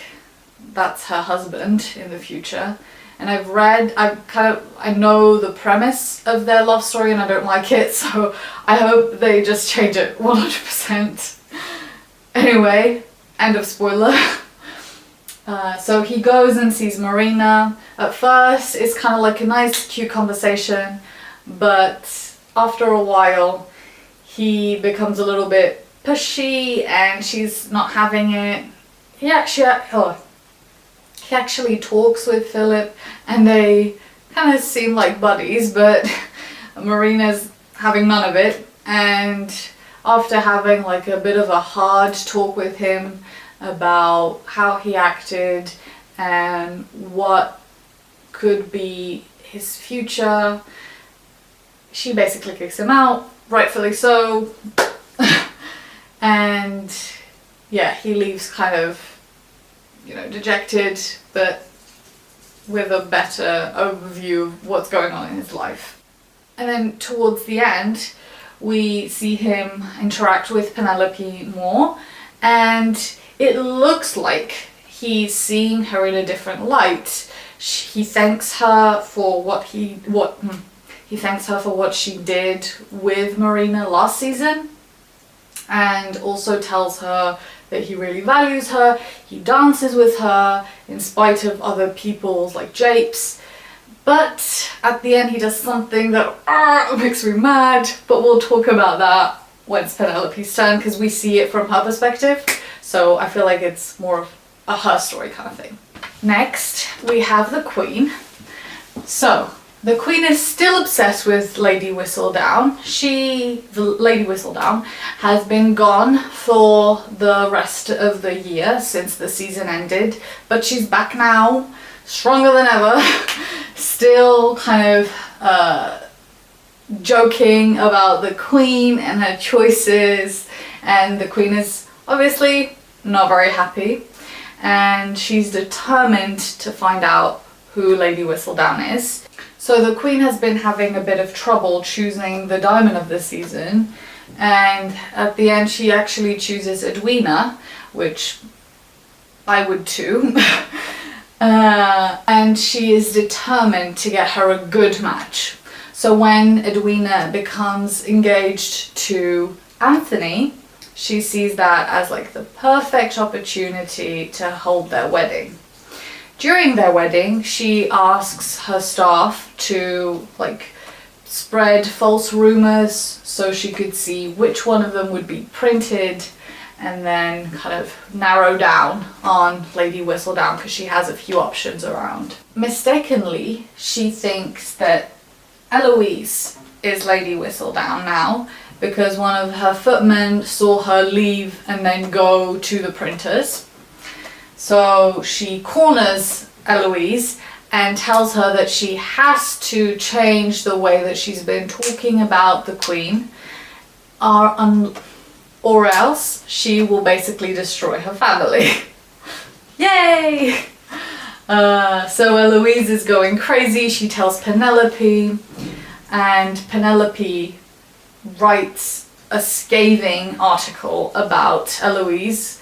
that's her husband in the future, and I know the premise of their love story and I don't like it, so I hope they just change it 100%. Anyway, end of spoiler. So he goes and sees Marina. At first it's kind of like a nice cute conversation, but after a while he becomes a little bit pushy and she's not having it. He actually talks with Philip and they kind of seem like buddies, but Marina's having none of it, and after having like a bit of a hard talk with him about how he acted and what could be his future, she basically kicks him out, rightfully so. And yeah, he leaves kind of, you know, dejected, but with a better overview of what's going on in his life. And then towards the end, we see him interact with Penelope more, and it looks like he's seeing her in a different light. He thanks her for what she did with Marina last season, and also tells her that he really values her. He dances with her in spite of other people's like japes. But at the end he does something that makes me mad, but we'll talk about that when it's Penelope's turn, because we see it from her perspective. So I feel like it's more of a her story kind of thing. Next, we have the Queen. So the Queen is still obsessed with Lady Whistledown. Lady Whistledown has been gone for the rest of the year since the season ended, but she's back now, stronger than ever, still kind of joking about the Queen and her choices, and the Queen is obviously not very happy, and she's determined to find out who Lady Whistledown is. So the Queen has been having a bit of trouble choosing the diamond of the season, and at the end she actually chooses Edwina, which I would too. And she is determined to get her a good match. So when Edwina becomes engaged to Anthony, she sees that as like the perfect opportunity to hold their wedding. During their wedding, she asks her staff to like spread false rumors so she could see which one of them would be printed, and then kind of narrow down on Lady Whistledown because she has a few options around. Mistakenly, she thinks that Eloise is Lady Whistledown now, because one of her footmen saw her leave and then go to the printers. So she corners Eloise and tells her that she has to change the way that she's been talking about the Queen, or else she will basically destroy her family. Yay! So Eloise is going crazy. She tells Penelope, and Penelope writes a scathing article about Eloise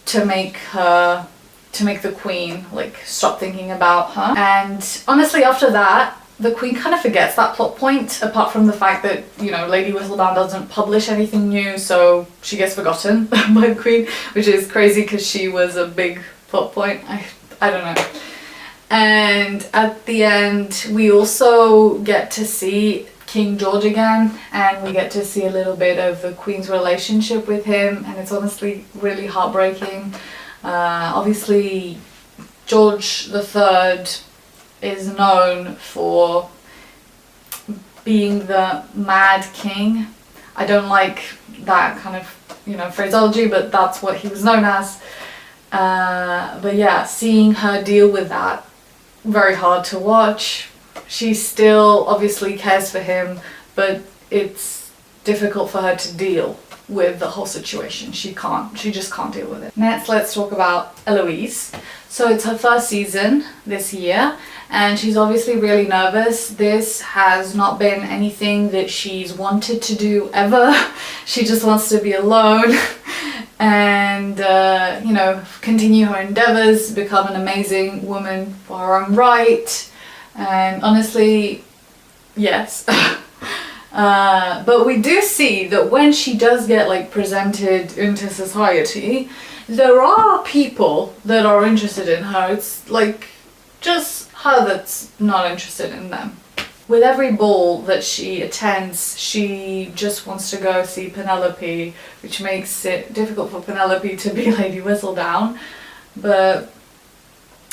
to make the Queen like stop thinking about her. And honestly, after that, the Queen kind of forgets that plot point, apart from the fact that, you know, Lady Whistledown doesn't publish anything new, so she gets forgotten by the Queen, which is crazy because she was a big plot point. I don't know. And at the end, we also get to see King George again, and we get to see a little bit of the Queen's relationship with him, and it's honestly really heartbreaking. Obviously, George III is known for being the mad king. I don't like that kind of, you know, phraseology, but that's what he was known as. But yeah, seeing her deal with that, very hard to watch. She still obviously cares for him, but it's difficult for her to deal with the whole situation. She just can't deal with it. Next, let's talk about Eloise. So it's her first season this year, and she's obviously really nervous. This has not been anything that she's wanted to do ever. She just wants to be alone. and you know, continue her endeavors, become an amazing woman for her own right. And honestly, yes. But we do see that when she does get like presented into society, there are people that are interested in her. It's like just her that's not interested in them. With every ball that she attends, she just wants to go see Penelope, which makes it difficult for Penelope to be Lady Whistledown. But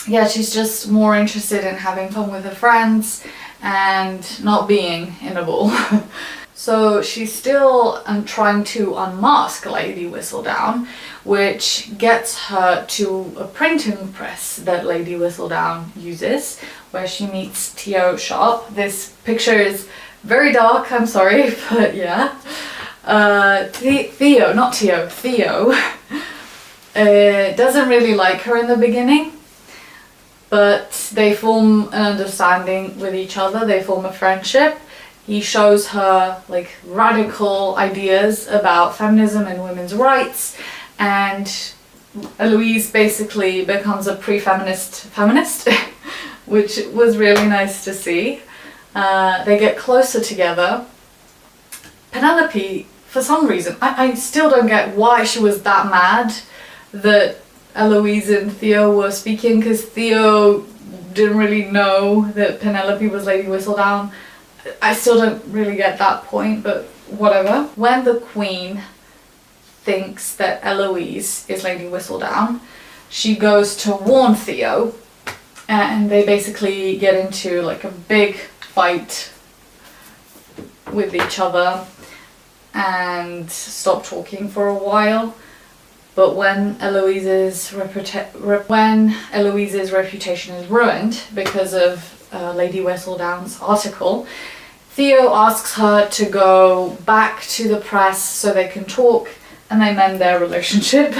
yeah, she's just more interested in having fun with her friends and not being in a ball. So she's still trying to unmask Lady Whistledown, which gets her to a printing press that Lady Whistledown uses, where she meets Theo Sharp. This picture is very dark, I'm sorry, but yeah. Theo doesn't really like her in the beginning, but they form an understanding with each other, they form a friendship. He shows her like radical ideas about feminism and women's rights, and Eloise basically becomes a pre-feminist feminist, which was really nice to see. They get closer together. Penelope, for some reason, I still don't get why she was that mad that Eloise and Theo were speaking, because Theo didn't really know that Penelope was Lady Whistledown. I still don't really get that point, but whatever. When the Queen thinks that Eloise is Lady Whistledown, she goes to warn Theo, and they basically get into like a big fight with each other and stop talking for a while. But when Eloise's reputation is ruined because of Lady Whistledown's article, Theo asks her to go back to the press so they can talk and they mend their relationship.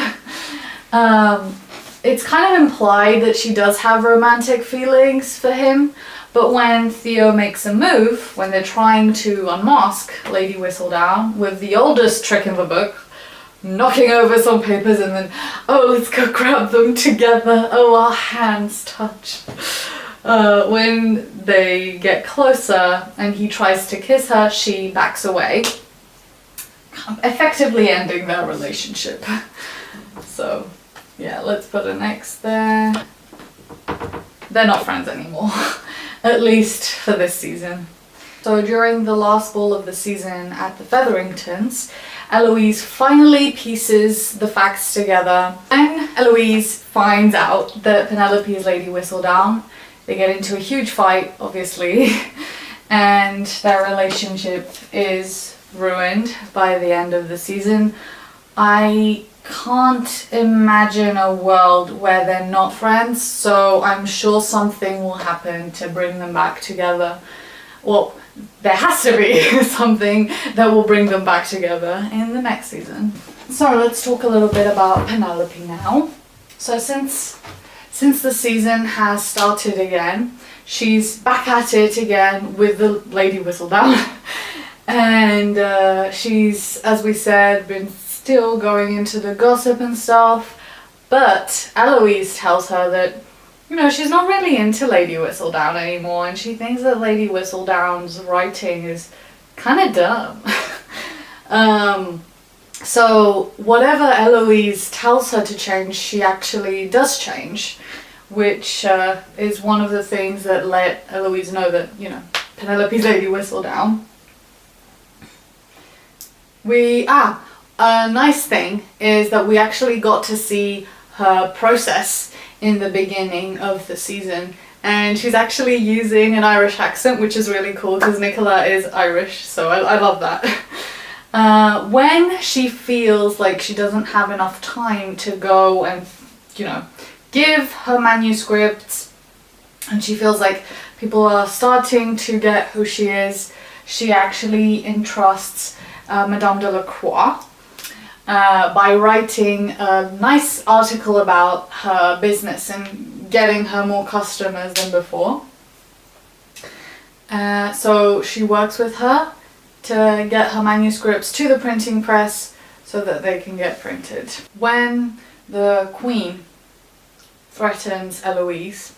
It's kind of implied that she does have romantic feelings for him, but when Theo makes a move, when they're trying to unmask Lady Whistledown with the oldest trick in the book, knocking over some papers and then, oh, let's go grab them together, oh, our hands touch. When they get closer and he tries to kiss her, she backs away, effectively ending their relationship. So yeah, let's put an X there. They're not friends anymore, at least for this season. So during the last ball of the season at the Featheringtons, Eloise finally pieces the facts together. When Eloise finds out that Penelope is Lady Whistledown, they get into a huge fight, obviously, and their relationship is ruined by the end of the season. I can't imagine a world where they're not friends, so I'm sure something will happen to bring them back together. Well, there has to be something that will bring them back together in the next season. So let's talk a little bit about Penelope now. So since the season has started again, she's back at it again with the Lady Whistledown. And she's, as we said, been still going into the gossip and stuff. But Eloise tells her that, you know, she's not really into Lady Whistledown anymore, and she thinks that Lady Whistledown's writing is kind of dumb. So whatever Eloise tells her to change, she actually does change, which is one of the things that let Eloise know that, you know, Penelope's Lady Whistledown. A nice thing is that we actually got to see her process in the beginning of the season, and she's actually using an Irish accent, which is really cool because Nicola is Irish, so I love that. When she feels like she doesn't have enough time to go and, you know, give her manuscripts, and she feels like people are starting to get who she is, she actually entrusts Madame de la Croix by writing a nice article about her business and getting her more customers than before. So she works with her to get her manuscripts to the printing press so that they can get printed. When the Queen threatens Eloise,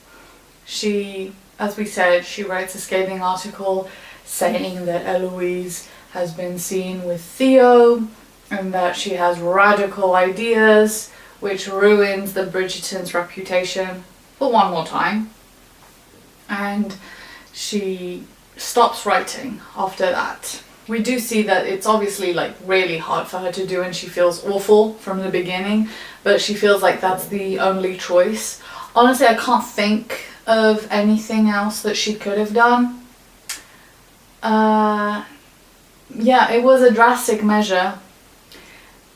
she, as we said, she writes a scathing article saying that Eloise has been seen with Theo and that she has radical ideas, which ruins the Bridgerton's reputation for one more time. And she stops writing after that. We do see that it's obviously like really hard for her to do, and she feels awful from the beginning, but she feels like that's the only choice. Honestly, I can't think of anything else that she could have done. Yeah, it was a drastic measure,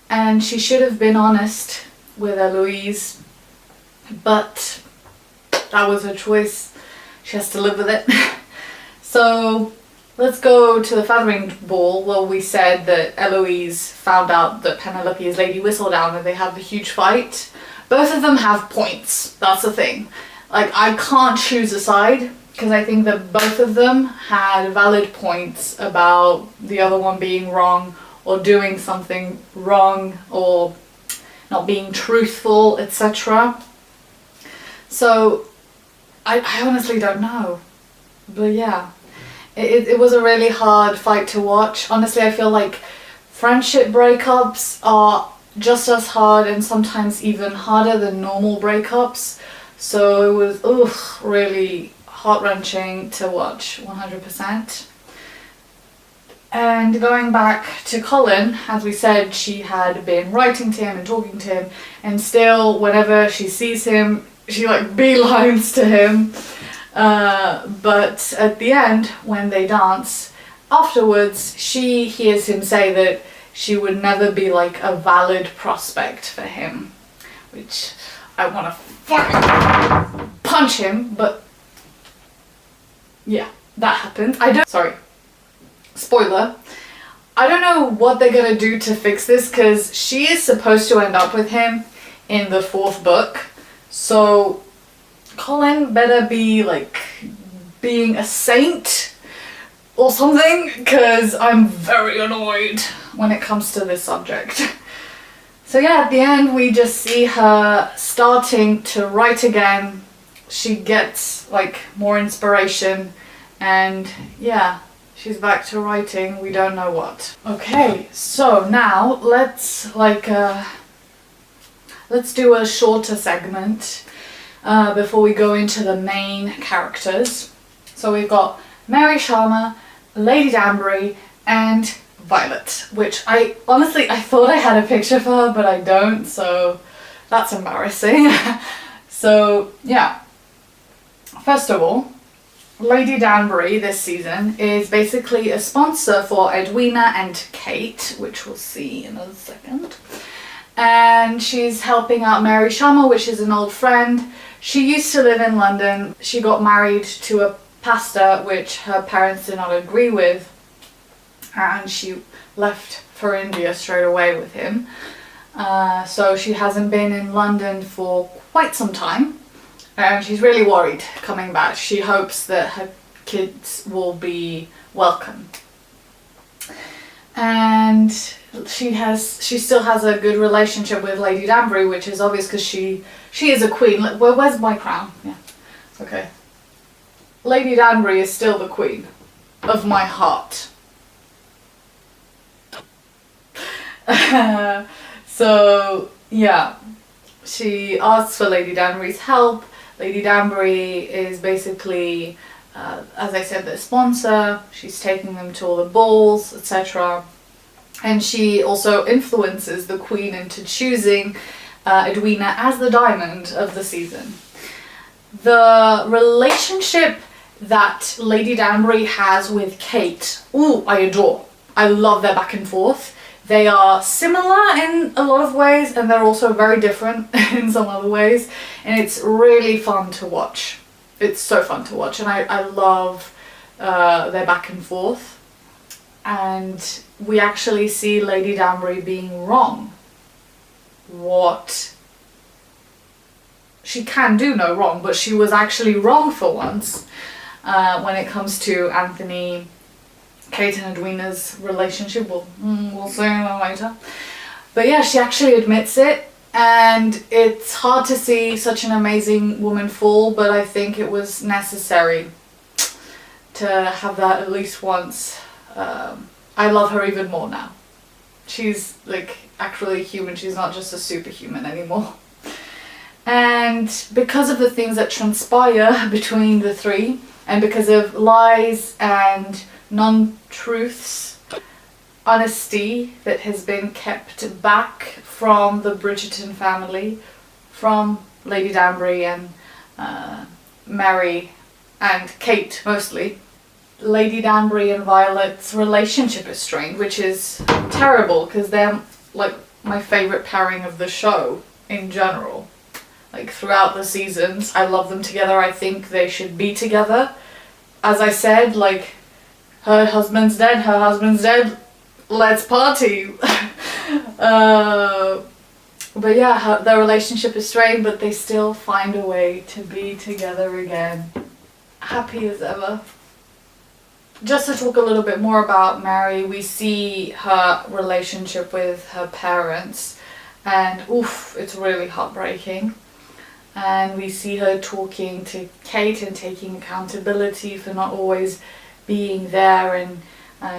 and she should have been honest with Eloise, but that was her choice. She has to live with it. So let's go to the Featherington ball, where we said that Eloise found out that Penelope is Lady Whistledown and they have a huge fight. Both of them have points, that's the thing. Like, I can't choose a side, because I think that both of them had valid points about the other one being wrong, or doing something wrong, or not being truthful, etc. So I honestly don't know. But yeah, it was a really hard fight to watch. Honestly, I feel like friendship breakups are just as hard and sometimes even harder than normal breakups. So it was really heart-wrenching to watch, 100%. And going back to Colin, as we said, she had been writing to him and talking to him, and still whenever she sees him, she like beelines to him. But at the end, when they dance, afterwards she hears him say that she would never be like a valid prospect for him, which I want to fucking punch him, but yeah, that happened. Spoiler, I don't know what they're gonna do to fix this, because she is supposed to end up with him in the 4th book, so Colin better be like being a saint or something, because I'm very annoyed when it comes to this subject. So yeah, at the end we just see her starting to write again. She gets like more inspiration, and yeah, she's back to writing. We don't know what. Okay, so now let's do a shorter segment before we go into the main characters. So we've got Mary Sharma, Lady Danbury, and Violet, which I thought I had a picture for her, but I don't, so that's embarrassing. So yeah, first of all, Lady Danbury this season is basically a sponsor for Edwina and Kate, which we'll see in a second. And she's helping out Mary Sharma, which is an old friend. She used to live in London. She got married to a pastor, which her parents did not agree with, and she left for India straight away with him. So she hasn't been in London for quite some time, and she's really worried coming back. She hopes that her kids will be welcome. And she still has a good relationship with Lady Danbury, which is obvious because she is a queen. Where's my crown? Yeah, okay. Lady Danbury is still the queen of my heart. So yeah, she asks for Lady Danbury's help. Lady Danbury is basically, as I said, the sponsor. She's taking them to all the balls, etc. And she also influences the queen into choosing Edwina as the diamond of the season. The relationship that Lady Danbury has with Kate, I adore. I love their back and forth. They are similar in a lot of ways, and they're also very different in some other ways, and it's really fun to watch. It's so fun to watch, and I love their back and forth. And we actually see Lady Danbury being wrong. What? She can do no wrong, but she was actually wrong for once when it comes to Anthony, Kate and Edwina's relationship. We'll see that later. But yeah, she actually admits it, and it's hard to see such an amazing woman fall, but I think it was necessary to have that at least once. I love her even more now. She's like actually human, she's not just a superhuman anymore. And because of the things that transpire between the three, and because of lies and non-truths, honesty that has been kept back from the Bridgerton family, from Lady Danbury and Mary and Kate mostly, Lady Danbury and Violet's relationship is strained, which is terrible because they're like my favourite pairing of the show in general. Like throughout the seasons, I love them together. I think they should be together. As I said, like, her husband's dead, let's party. But yeah, their relationship is strained, but they still find a way to be together again. Happy as ever. Just to talk a little bit more about Mary, we see her relationship with her parents, and oof, it's really heartbreaking. And we see her talking to Kate and taking accountability for not always being there and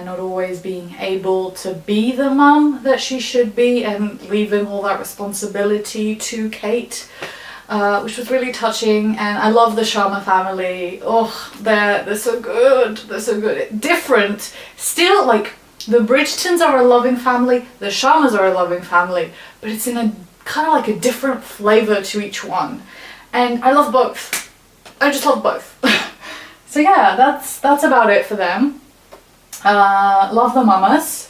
not always being able to be the mum that she should be, and leaving all that responsibility to Kate, which was really touching. And I love the Sharma family. Oh, they're so good. They're so good. Different. Still, like, the Bridgertons are a loving family, the Sharmas are a loving family, but it's in a kind of like a different flavour to each one. And I love both. I just love both. So yeah, that's about it for them. Love the mamas.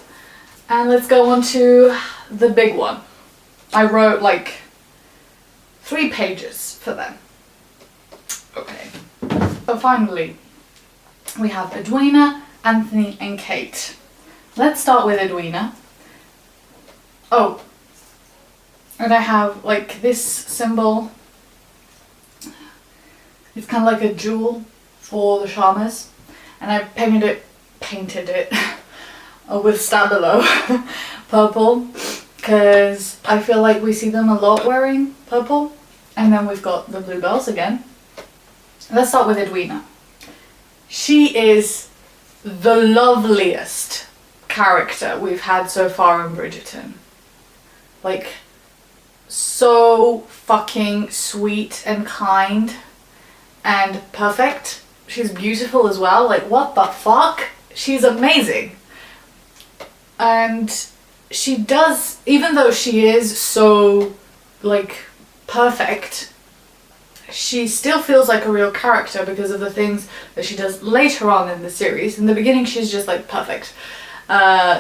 And let's go on to the big one. I wrote like 3 pages for them. Okay. So finally, we have Edwina, Anthony and Kate. Let's start with Edwina. Oh, and I have like this symbol. It's kind of like a jewel for the Sharmas, and I painted it with Stabilo purple, because I feel like we see them a lot wearing purple. And then we've got the bluebells again. Let's start with Edwina. She is the loveliest character we've had so far in Bridgerton. Like, so fucking sweet and kind and perfect. She's beautiful as well. Like, what the fuck? She's amazing. And she does, even though she is so like perfect, she still feels like a real character because of the things that she does later on in the series. In the beginning, she's just like perfect.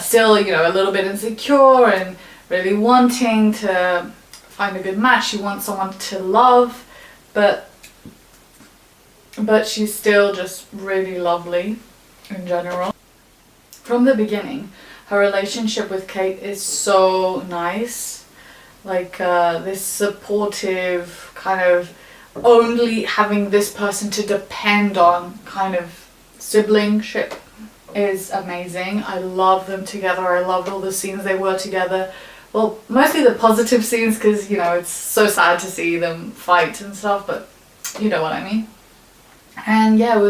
Still, you know, a little bit insecure and really wanting to find a good match. She wants someone to love, but she's still just really lovely in general. From the beginning, her relationship with Kate is so nice. Like this supportive kind of only having this person to depend on kind of siblingship is amazing. I love them together. I loved all the scenes they were together. Well, mostly the positive scenes, because, you know, it's so sad to see them fight and stuff, but you know what I mean. And yeah, it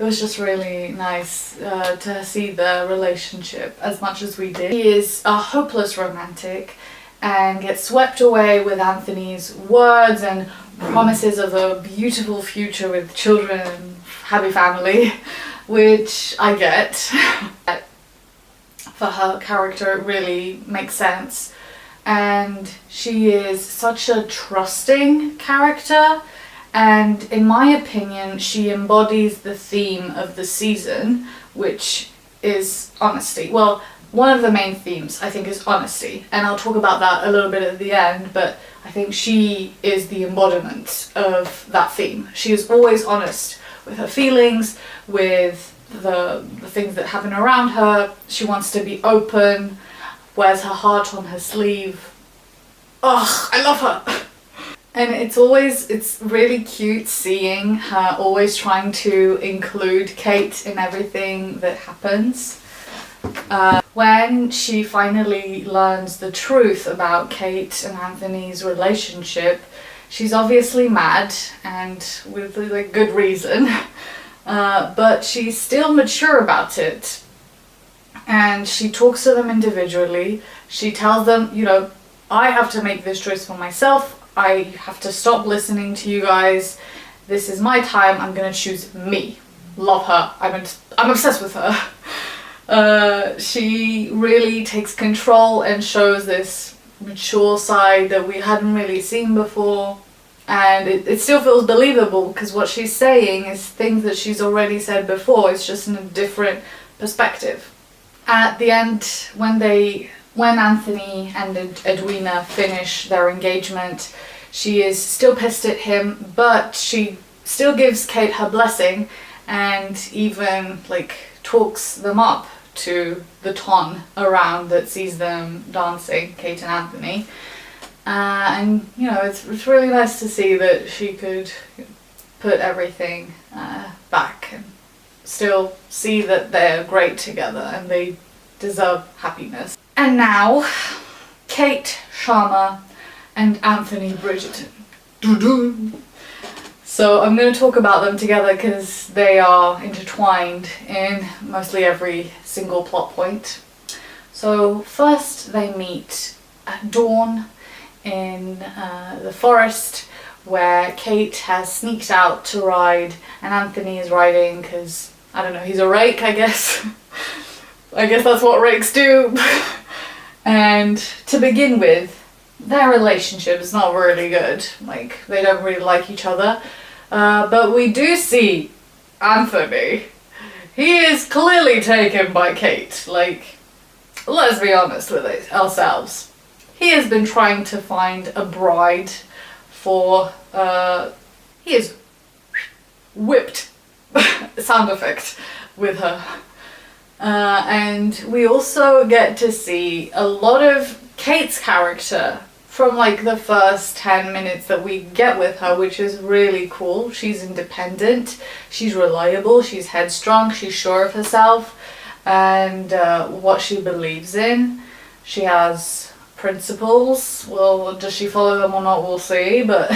was just really nice to see the relationship as much as we did. He is a hopeless romantic and gets swept away with Anthony's words and promises of a beautiful future with children and happy family, which I get. For her character, it really makes sense. And she is such a trusting character. And in my opinion, she embodies the theme of the season, which is honesty. Well, one of the main themes, I think, is honesty. And I'll talk about that a little bit at the end, but I think she is the embodiment of that theme. She is always honest with her feelings, with the things that happen around her. She wants to be open, wears her heart on her sleeve. Oh, I love her! And it's really cute seeing her always trying to include Kate in everything that happens. When she finally learns the truth about Kate and Anthony's relationship, she's obviously mad, and with like good reason, but she's still mature about it. And she talks to them individually. She tells them, you know, I have to make this choice for myself. I have to stop listening to you guys. This is my time. I'm gonna choose me. Love her. I'm obsessed with her. She really takes control and shows this mature side that we hadn't really seen before, and it still feels believable because what she's saying is things that she's already said before. It's just in a different perspective. At the end, when Anthony and Edwina finish their engagement, she is still pissed at him, but she still gives Kate her blessing and even like talks them up to the ton around that sees them dancing, Kate and Anthony. And you know, it's really nice to see that she could put everything back and still see that they're great together and they deserve happiness. And now, Kate, Sharma, and Anthony Bridgerton. So I'm going to talk about them together because they are intertwined in mostly every single plot point. So first they meet at dawn in the forest, where Kate has sneaked out to ride and Anthony is riding because, I don't know, he's a rake, I guess. I guess that's what rakes do. And to begin with, their relationship is not really good. Like, they don't really like each other. But we do see Anthony. He is clearly taken by Kate. Like, let's be honest with ourselves. He has been trying to find a bride for, he is whipped sound effect with her. And we also get to see a lot of Kate's character from like the first 10 minutes that we get with her, which is really cool. She's independent, she's reliable, she's headstrong, she's sure of herself and what she believes in. She has principles. Well, does she follow them or not, we'll see, but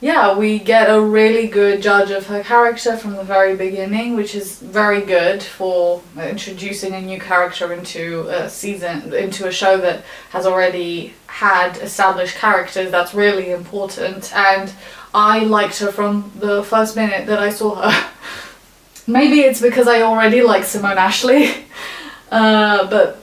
yeah, we get a really good judge of her character from the very beginning, which is very good for introducing a new character into a season, into a show that has already had established characters. That's really important, and I liked her from the first minute that I saw her. Maybe it's because I already like Simone Ashley, but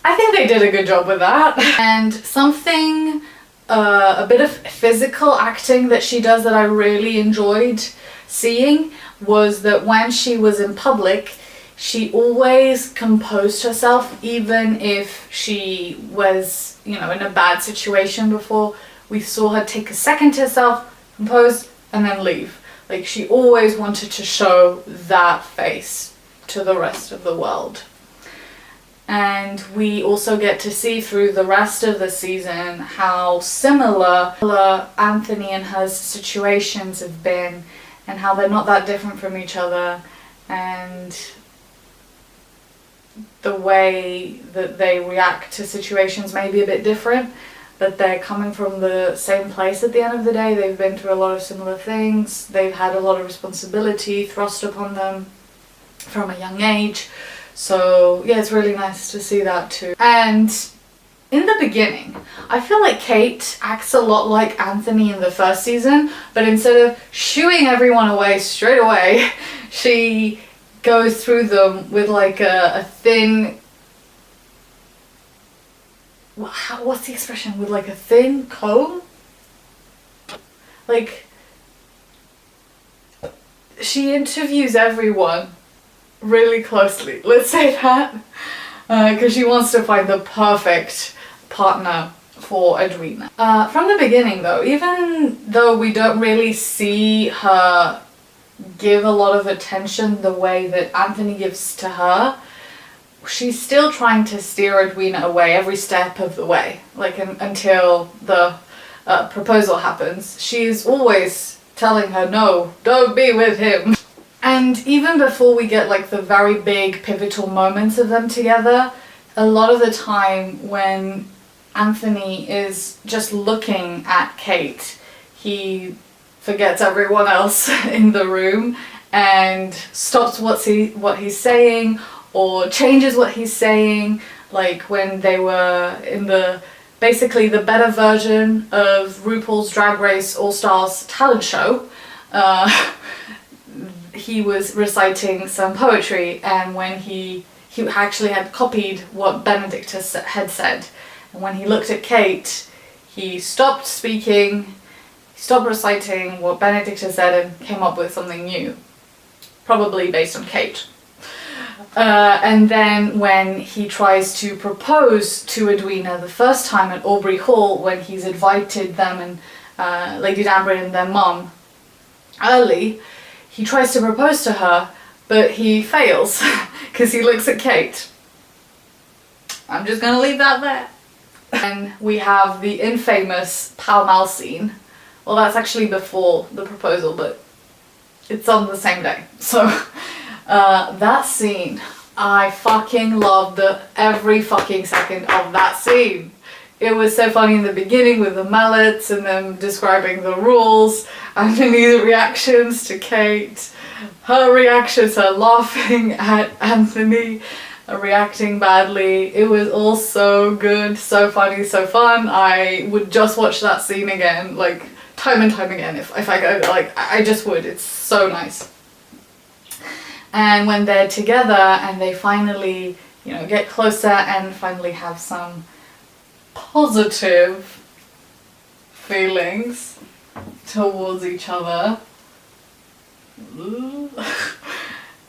I think they did a good job with that. And something, a bit of physical acting that she does that I really enjoyed seeing was that when she was in public, she always composed herself, even if she was, you know, in a bad situation before. We saw her take a second to herself, compose, and then leave. Like, she always wanted to show that face to the rest of the world. And we also get to see through the rest of the season how similar Anthony and her situations have been, and how they're not that different from each other, and the way that they react to situations may be a bit different, but they're coming from the same place at the end of the day. They've been through a lot of similar things. They've had a lot of responsibility thrust upon them from a young age. So yeah, it's really nice to see that too. And in the beginning, I feel like Kate acts a lot like Anthony in the first season, but instead of shooing everyone away straight away, she goes through them with like a thin, what's the expression, with like a thin comb? Like, she interviews everyone really closely, let's say that, because she wants to find the perfect partner for Edwina. From the beginning though, even though we don't really see her give a lot of attention the way that Anthony gives to her, she's still trying to steer Edwina away every step of the way, like until the proposal happens. She's always telling her, no, don't be with him. And even before we get like the very big pivotal moments of them together, a lot of the time when Anthony is just looking at Kate, he forgets everyone else in the room and stops what he's saying or changes what he's saying. Like when they were in basically the better version of RuPaul's Drag Race All-Stars talent show, he was reciting some poetry, and when he actually had copied what Benedict had said, and when he looked at Kate, he stopped speaking, he stopped reciting what Benedict had said and came up with something new, probably based on Kate. And then when he tries to propose to Edwina the first time at Aubrey Hall, when he's invited them and Lady Danbury and their mum early, he tries to propose to her, but he fails because he looks at Kate. I'm just gonna leave that there. And we have the infamous Pall Mall scene. Well, that's actually before the proposal, but it's on the same day. So that scene, I fucking loved every fucking second of that scene. It was so funny in the beginning with the mallets and them describing the rules, Anthony's reactions to Kate, her reactions, her laughing at Anthony, reacting badly. It was all so good, so funny, so fun. I would just watch that scene again, like time and time again if I go, like I just would. It's so nice. And when they're together and they finally, you know, get closer and finally have some positive feelings towards each other,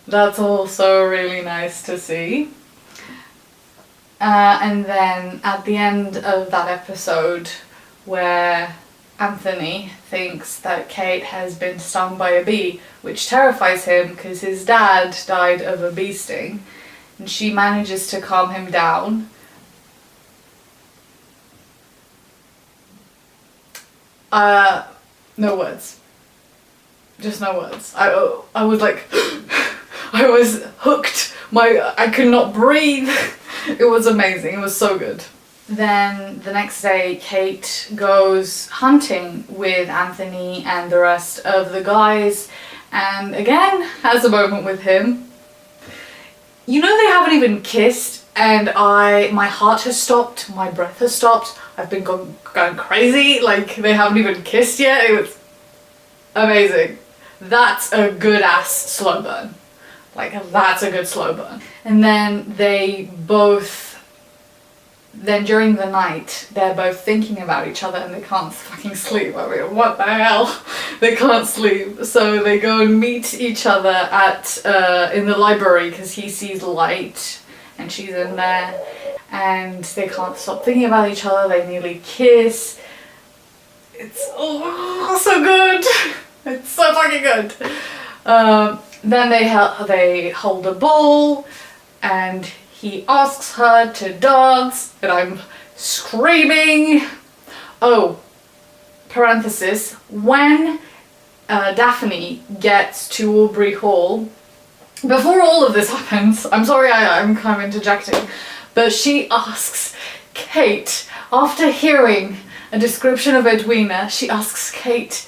that's also really nice to see. And then at the end of that episode, where Anthony thinks that Kate has been stung by a bee, which terrifies him because his dad died of a bee sting, and she manages to calm him down. No words. Just no words. I was like, I was hooked. I could not breathe. It was amazing. It was so good. Then the next day, Kate goes hunting with Anthony and the rest of the guys, and again has a moment with him. You know, they haven't even kissed, and my heart has stopped, my breath has stopped, I've been going crazy, like they haven't even kissed yet. It was amazing. That's a good ass slow burn. Like, that's a good slow burn. And then then during the night, they're both thinking about each other and they can't fucking sleep. I mean, what the hell? They can't sleep. So they go and meet each other in the library because he sees light and she's in there. And they can't stop thinking about each other. They nearly kiss. It's so good. It's so fucking good. Then they hold a ball and he asks her to dance, and I'm screaming. Oh, parenthesis, when Daphne gets to Aubrey Hall, before all of this happens, I'm sorry I'm kind of interjecting, but she asks Kate, after hearing a description of Edwina, she asks Kate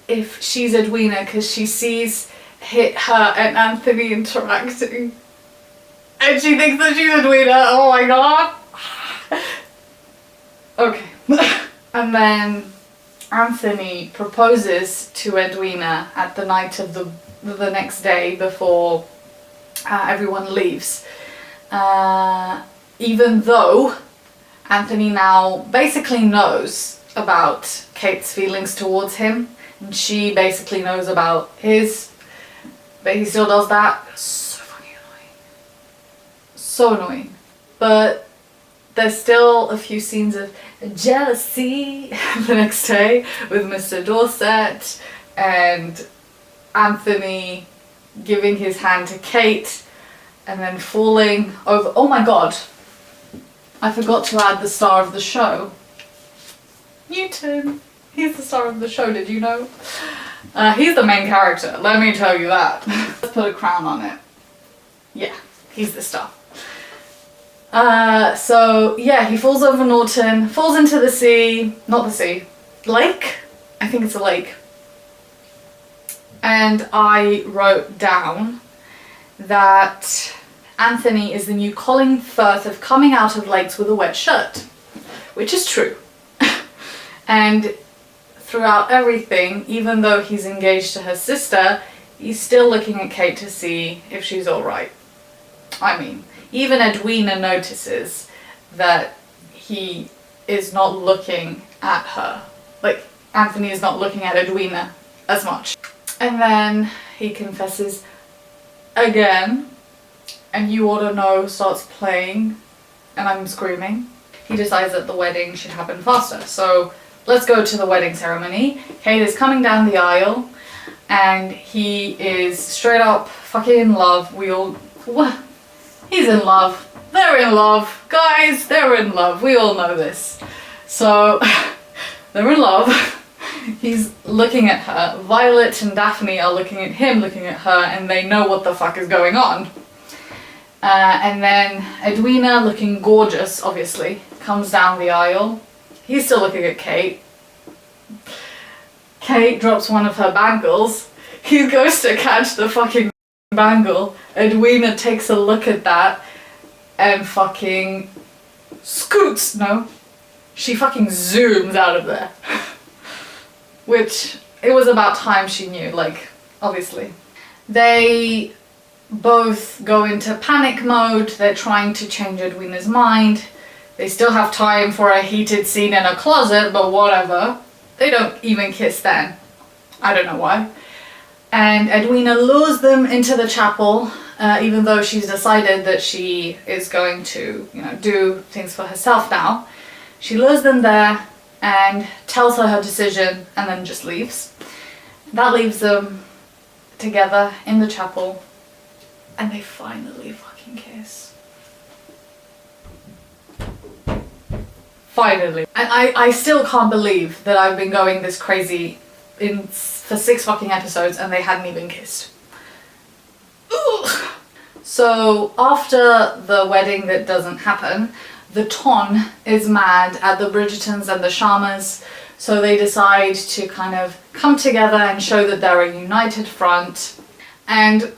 if she's Edwina because she sees her and Anthony interacting. And she thinks that she's Edwina. Oh my god. Okay. And then Anthony proposes to Edwina at the night of the next day before everyone leaves. Even though Anthony now basically knows about Kate's feelings towards him, and she basically knows about his, but he still does that. So annoying. But there's still a few scenes of jealousy the next day with Mr. Dorset and Anthony giving his hand to Kate and then falling over. Oh my god, I forgot to add the star of the show. Newton. He's the star of the show, did you know? He's the main character, let me tell you that. Let's put a crown on it. Yeah, he's the star. So yeah, he falls over Norton, falls into the sea, not the sea, lake? I think it's a lake. And I wrote down that Anthony is the new Colin Firth of coming out of lakes with a wet shirt, which is true. And throughout everything, even though he's engaged to her sister, he's still looking at Kate to see if she's alright. I mean, even Edwina notices that he is not looking at her. Like, Anthony is not looking at Edwina as much. And then he confesses again, and You Oughta Know starts playing, and I'm screaming. He decides that the wedding should happen faster, so let's go to the wedding ceremony. Kate is coming down the aisle, and he is straight up fucking in love. He's in love. They're in love. Guys, they're in love. We all know this. So, they're in love. He's looking at her. Violet and Daphne are looking at him, looking at her, and they know what the fuck is going on. And then Edwina, looking gorgeous, obviously, comes down the aisle. He's still looking at Kate. Kate drops one of her bangles. He goes to catch the fucking bangle. Edwina takes a look at that and fucking scoots. No, she fucking zooms out of there. Which, it was about time she knew, like, obviously. They both go into panic mode. They're trying to change Edwina's mind. They still have time for a heated scene in a closet, but whatever. They don't even kiss then. I don't know why. And Edwina lures them into the chapel, even though she's decided that she is going to, you know, do things for herself now. She lures them there and tells her decision and then just leaves. That leaves them together in the chapel, and they finally fucking kiss. Finally. And I still can't believe that I've been going this crazy for 6 fucking episodes and they hadn't even kissed. Ugh. So after the wedding that doesn't happen, the Ton is mad at the Bridgertons and the Sharmas, so they decide to kind of come together and show that they're a united front. And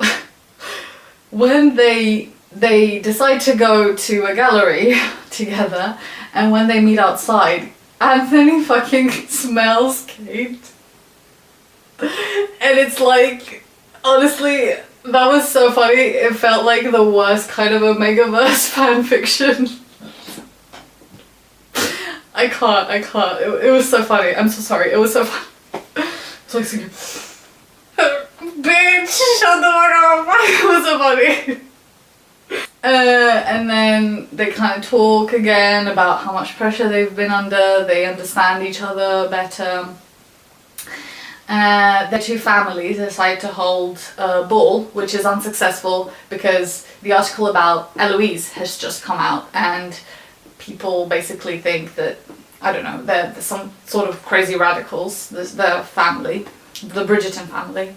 when they decide to go to a gallery together, and when they meet outside, Anthony fucking smells Kate. And it's like, honestly, that was so funny. It felt like the worst kind of Omegaverse fanfiction. I can't. It was so funny. I'm so sorry. It was so funny. It's like singing, bitch, shut the fuck up. It was so funny. And then they kind of talk again about how much pressure they've been under. They understand each other better. The two families decide to hold a ball, which is unsuccessful because the article about Eloise has just come out, and people basically think that, I don't know, they're some sort of crazy radicals, their family, the Bridgerton family.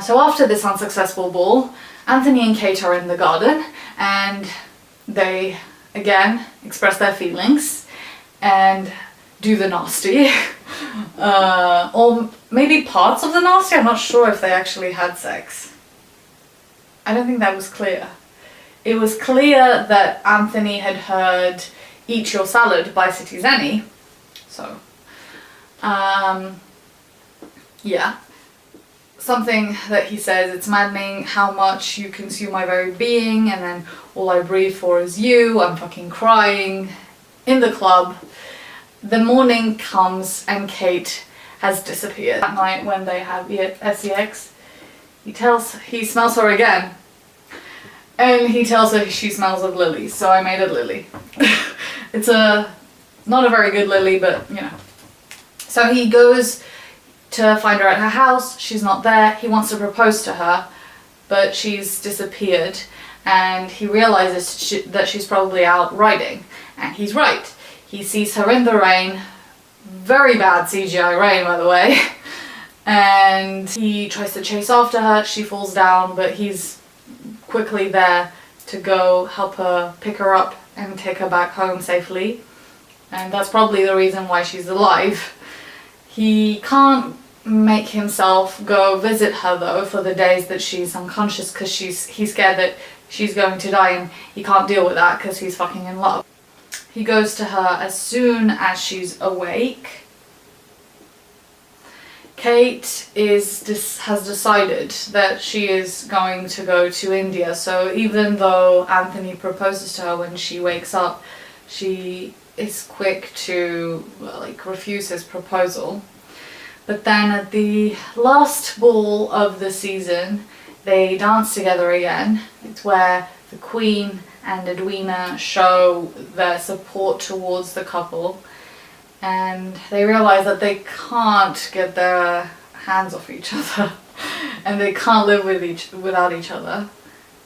So after this unsuccessful ball, Anthony and Kate are in the garden, and they again express their feelings and do the nasty. Or maybe parts of the nasty. I'm not sure if they actually had sex. I don't think that was clear. It was clear that Anthony had heard Eat Your Salad by City Zenny. So, yeah. Something that he says, it's maddening how much you consume my very being, and then all I breathe for is you. I'm fucking crying in the club. The morning comes and Kate has disappeared. That night when they have sex, he smells her again. And he tells her she smells of lilies, so I made a lily. It's not a very good lily, but you know. So he goes to find her at her house. She's not there. He wants to propose to her, but she's disappeared, and he realizes that she's probably out riding, and he's right. He sees her in the rain, very bad CGI rain by the way, and he tries to chase after her. She falls down, but he's quickly there to go help her pick her up and take her back home safely. And that's probably the reason why she's alive. He can't make himself go visit her though for the days that she's unconscious, because he's scared that she's going to die, and he can't deal with that because he's fucking in love. He goes to her as soon as she's awake. Kate has decided that she is going to go to India, so even though Anthony proposes to her when she wakes up, she is quick to refuse his proposal. But then at the last ball of the season, they dance together again. It's where the Queen and Edwina show their support towards the couple, and they realize that they can't get their hands off each other and they can't live without each other,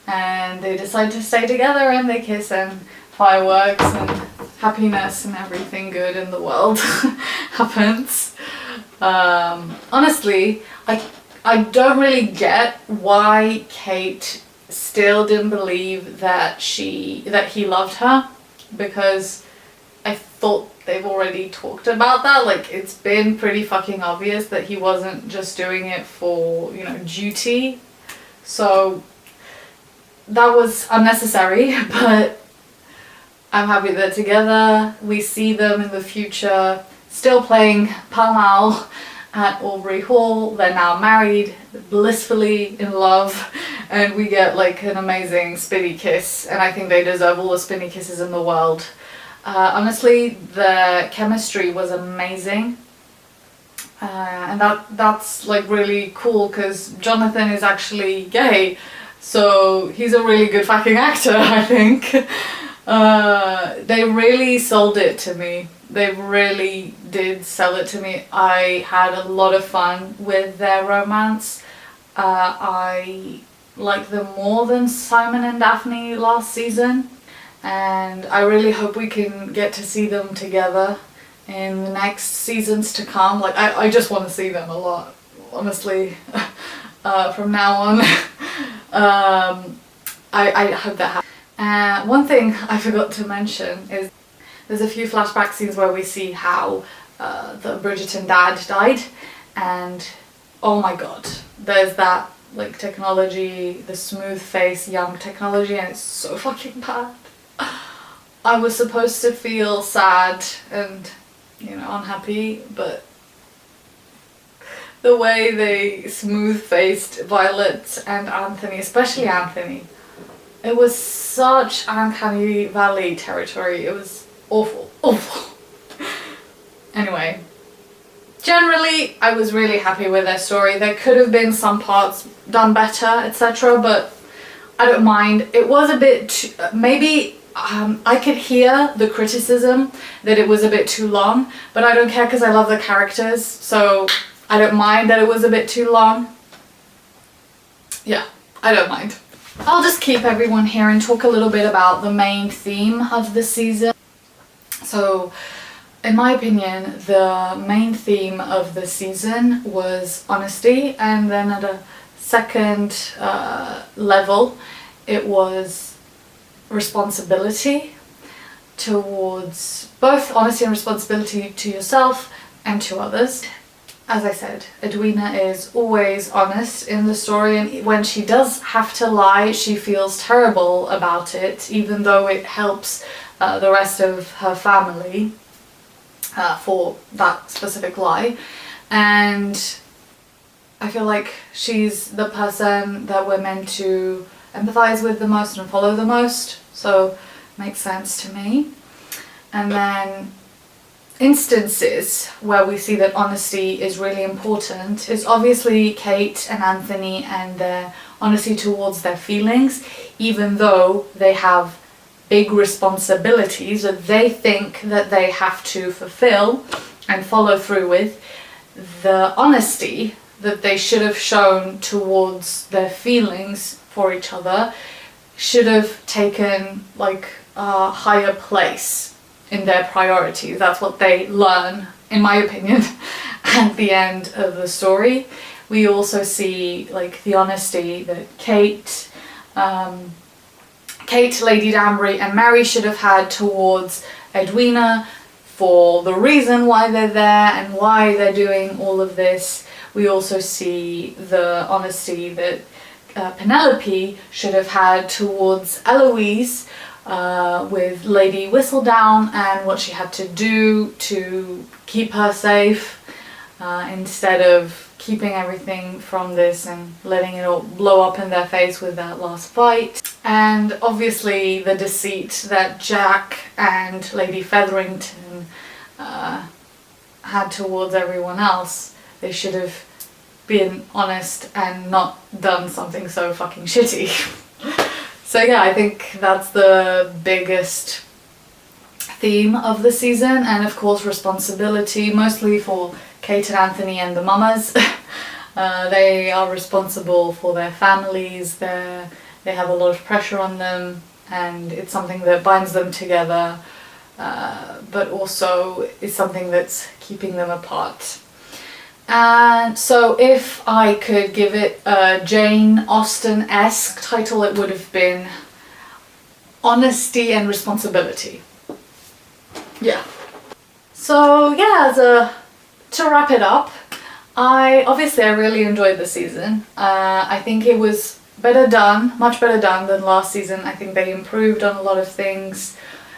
and they decide to stay together, and they kiss, and fireworks and happiness and everything good in the world happens. Honestly, I don't really get why Kate still didn't believe that he loved her, because I thought they've already talked about that. Like, it's been pretty fucking obvious that he wasn't just doing it for, duty. So that was unnecessary, but I'm happy they're together. We see them in the future still playing Pall Mall at Aubrey Hall. They're now married, blissfully in love, and we get an amazing spinny kiss, and I think they deserve all the spinny kisses in the world. Honestly, the chemistry was amazing, and that's really cool, because Jonathan is actually gay, so he's a really good fucking actor, I think. They really sold it to me. They really did sell it to me. I had a lot of fun with their romance. I like them more than Simon and Daphne last season, and I really hope we can get to see them together in the next seasons to come. I just want to see them a lot, honestly. From now on. I hope that happens. One thing I forgot to mention is there's a few flashback scenes where we see how the Bridgerton dad died, and oh my god, there's that technology, the smooth face young technology, and it's so fucking bad. I was supposed to feel sad and unhappy, but the way they smooth-faced Violet and Anthony, especially Anthony, it was such uncanny valley territory. It was awful, awful. Anyway, generally I was really happy with their story. There could have been some parts done better, etc., but I don't mind. It was a bit maybe I could hear the criticism that it was a bit too long, but I don't care because I love the characters, so I don't mind that it was a bit too long. Yeah, I don't mind. I'll just keep everyone here and talk a little bit about the main theme of the season. So, in my opinion, the main theme of the season was honesty, and then at a second level, it was responsibility towards both honesty and responsibility to yourself and to others. As I said, Edwina is always honest in the story, and when she does have to lie, she feels terrible about it, even though it helps the rest of her family for that specific lie. And I feel like she's the person that we're meant to empathize with the most and follow the most, so makes sense to me. And then instances where we see that honesty is really important is obviously Kate and Anthony and their honesty towards their feelings, even though they have big responsibilities that they think that they have to fulfill and follow through with. The honesty that they should have shown towards their feelings for each other should have taken a higher place in their priorities. That's what they learn in my opinion, at the end of the story. We also see like the honesty that Kate, Lady Danbury and Mary should have had towards Edwina for the reason why they're there and why they're doing all of this. We also see the honesty that Penelope should have had towards Eloise with Lady Whistledown and what she had to do to keep her safe instead of keeping everything from this and letting it all blow up in their face with that last fight. And obviously the deceit that Jack and Lady Featherington had towards everyone else. They should have been honest and not done something so fucking shitty. So yeah, I think that's the biggest theme of the season, and of course responsibility, mostly for Kate and Anthony and the mamas. They are responsible for their families, they have a lot of pressure on them, and it's something that binds them together, but also is something that's keeping them apart. And so if I could give it a Jane Austen-esque title, it would have been Honesty and Responsibility. Yeah. So yeah, to wrap it up, I really enjoyed the season. I think it was much better done than last season. I think they improved on a lot of things.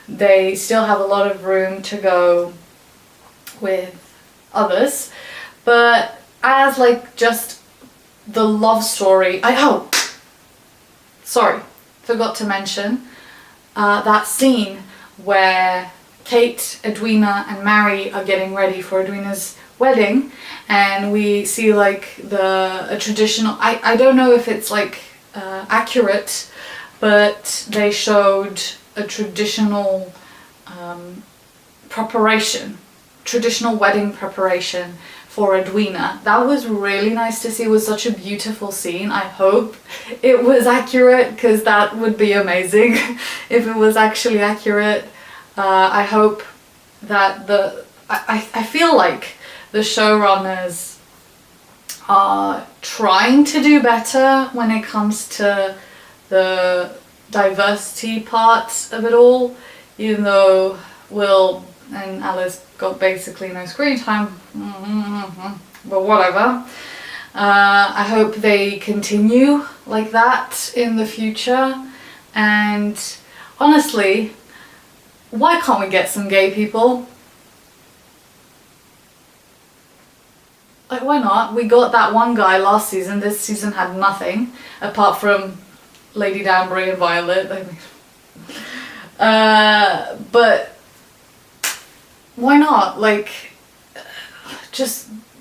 They still have a lot of room to go with others, but as like just the love story, forgot to mention that scene where Kate, Edwina and Mary are getting ready for Edwina's wedding, and we see like a traditional, I don't know if it's like accurate, but they showed a traditional traditional wedding preparation for Edwina. That was really nice to see. It was such a beautiful scene. I hope it was accurate, because that would be amazing if it was actually accurate. I hope that I feel like the showrunners are trying to do better when it comes to the diversity parts of it all, even though Will and Alice got basically no screen time, but whatever. I hope they continue like that in the future, and honestly, why can't we get some gay people? Like, why not? We got that one guy last season. This season had nothing apart from Lady Danbury and Violet. But why not? Like,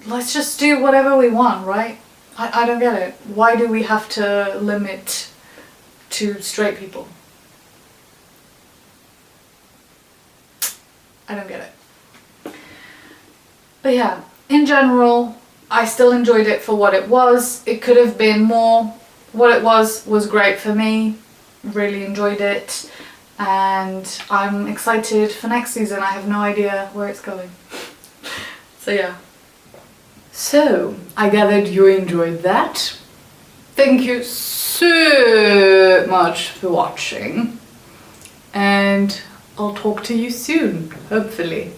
let's just do whatever we want, right? I don't get it. Why do we have to limit to straight people? I don't get it. But yeah, in general, I still enjoyed it for what it was. It could have been more. What it was great for me. Really enjoyed it. And I'm excited for next season. I have no idea where it's going. So yeah. So, I gathered you enjoyed that. Thank you so much for watching. And I'll talk to you soon, hopefully.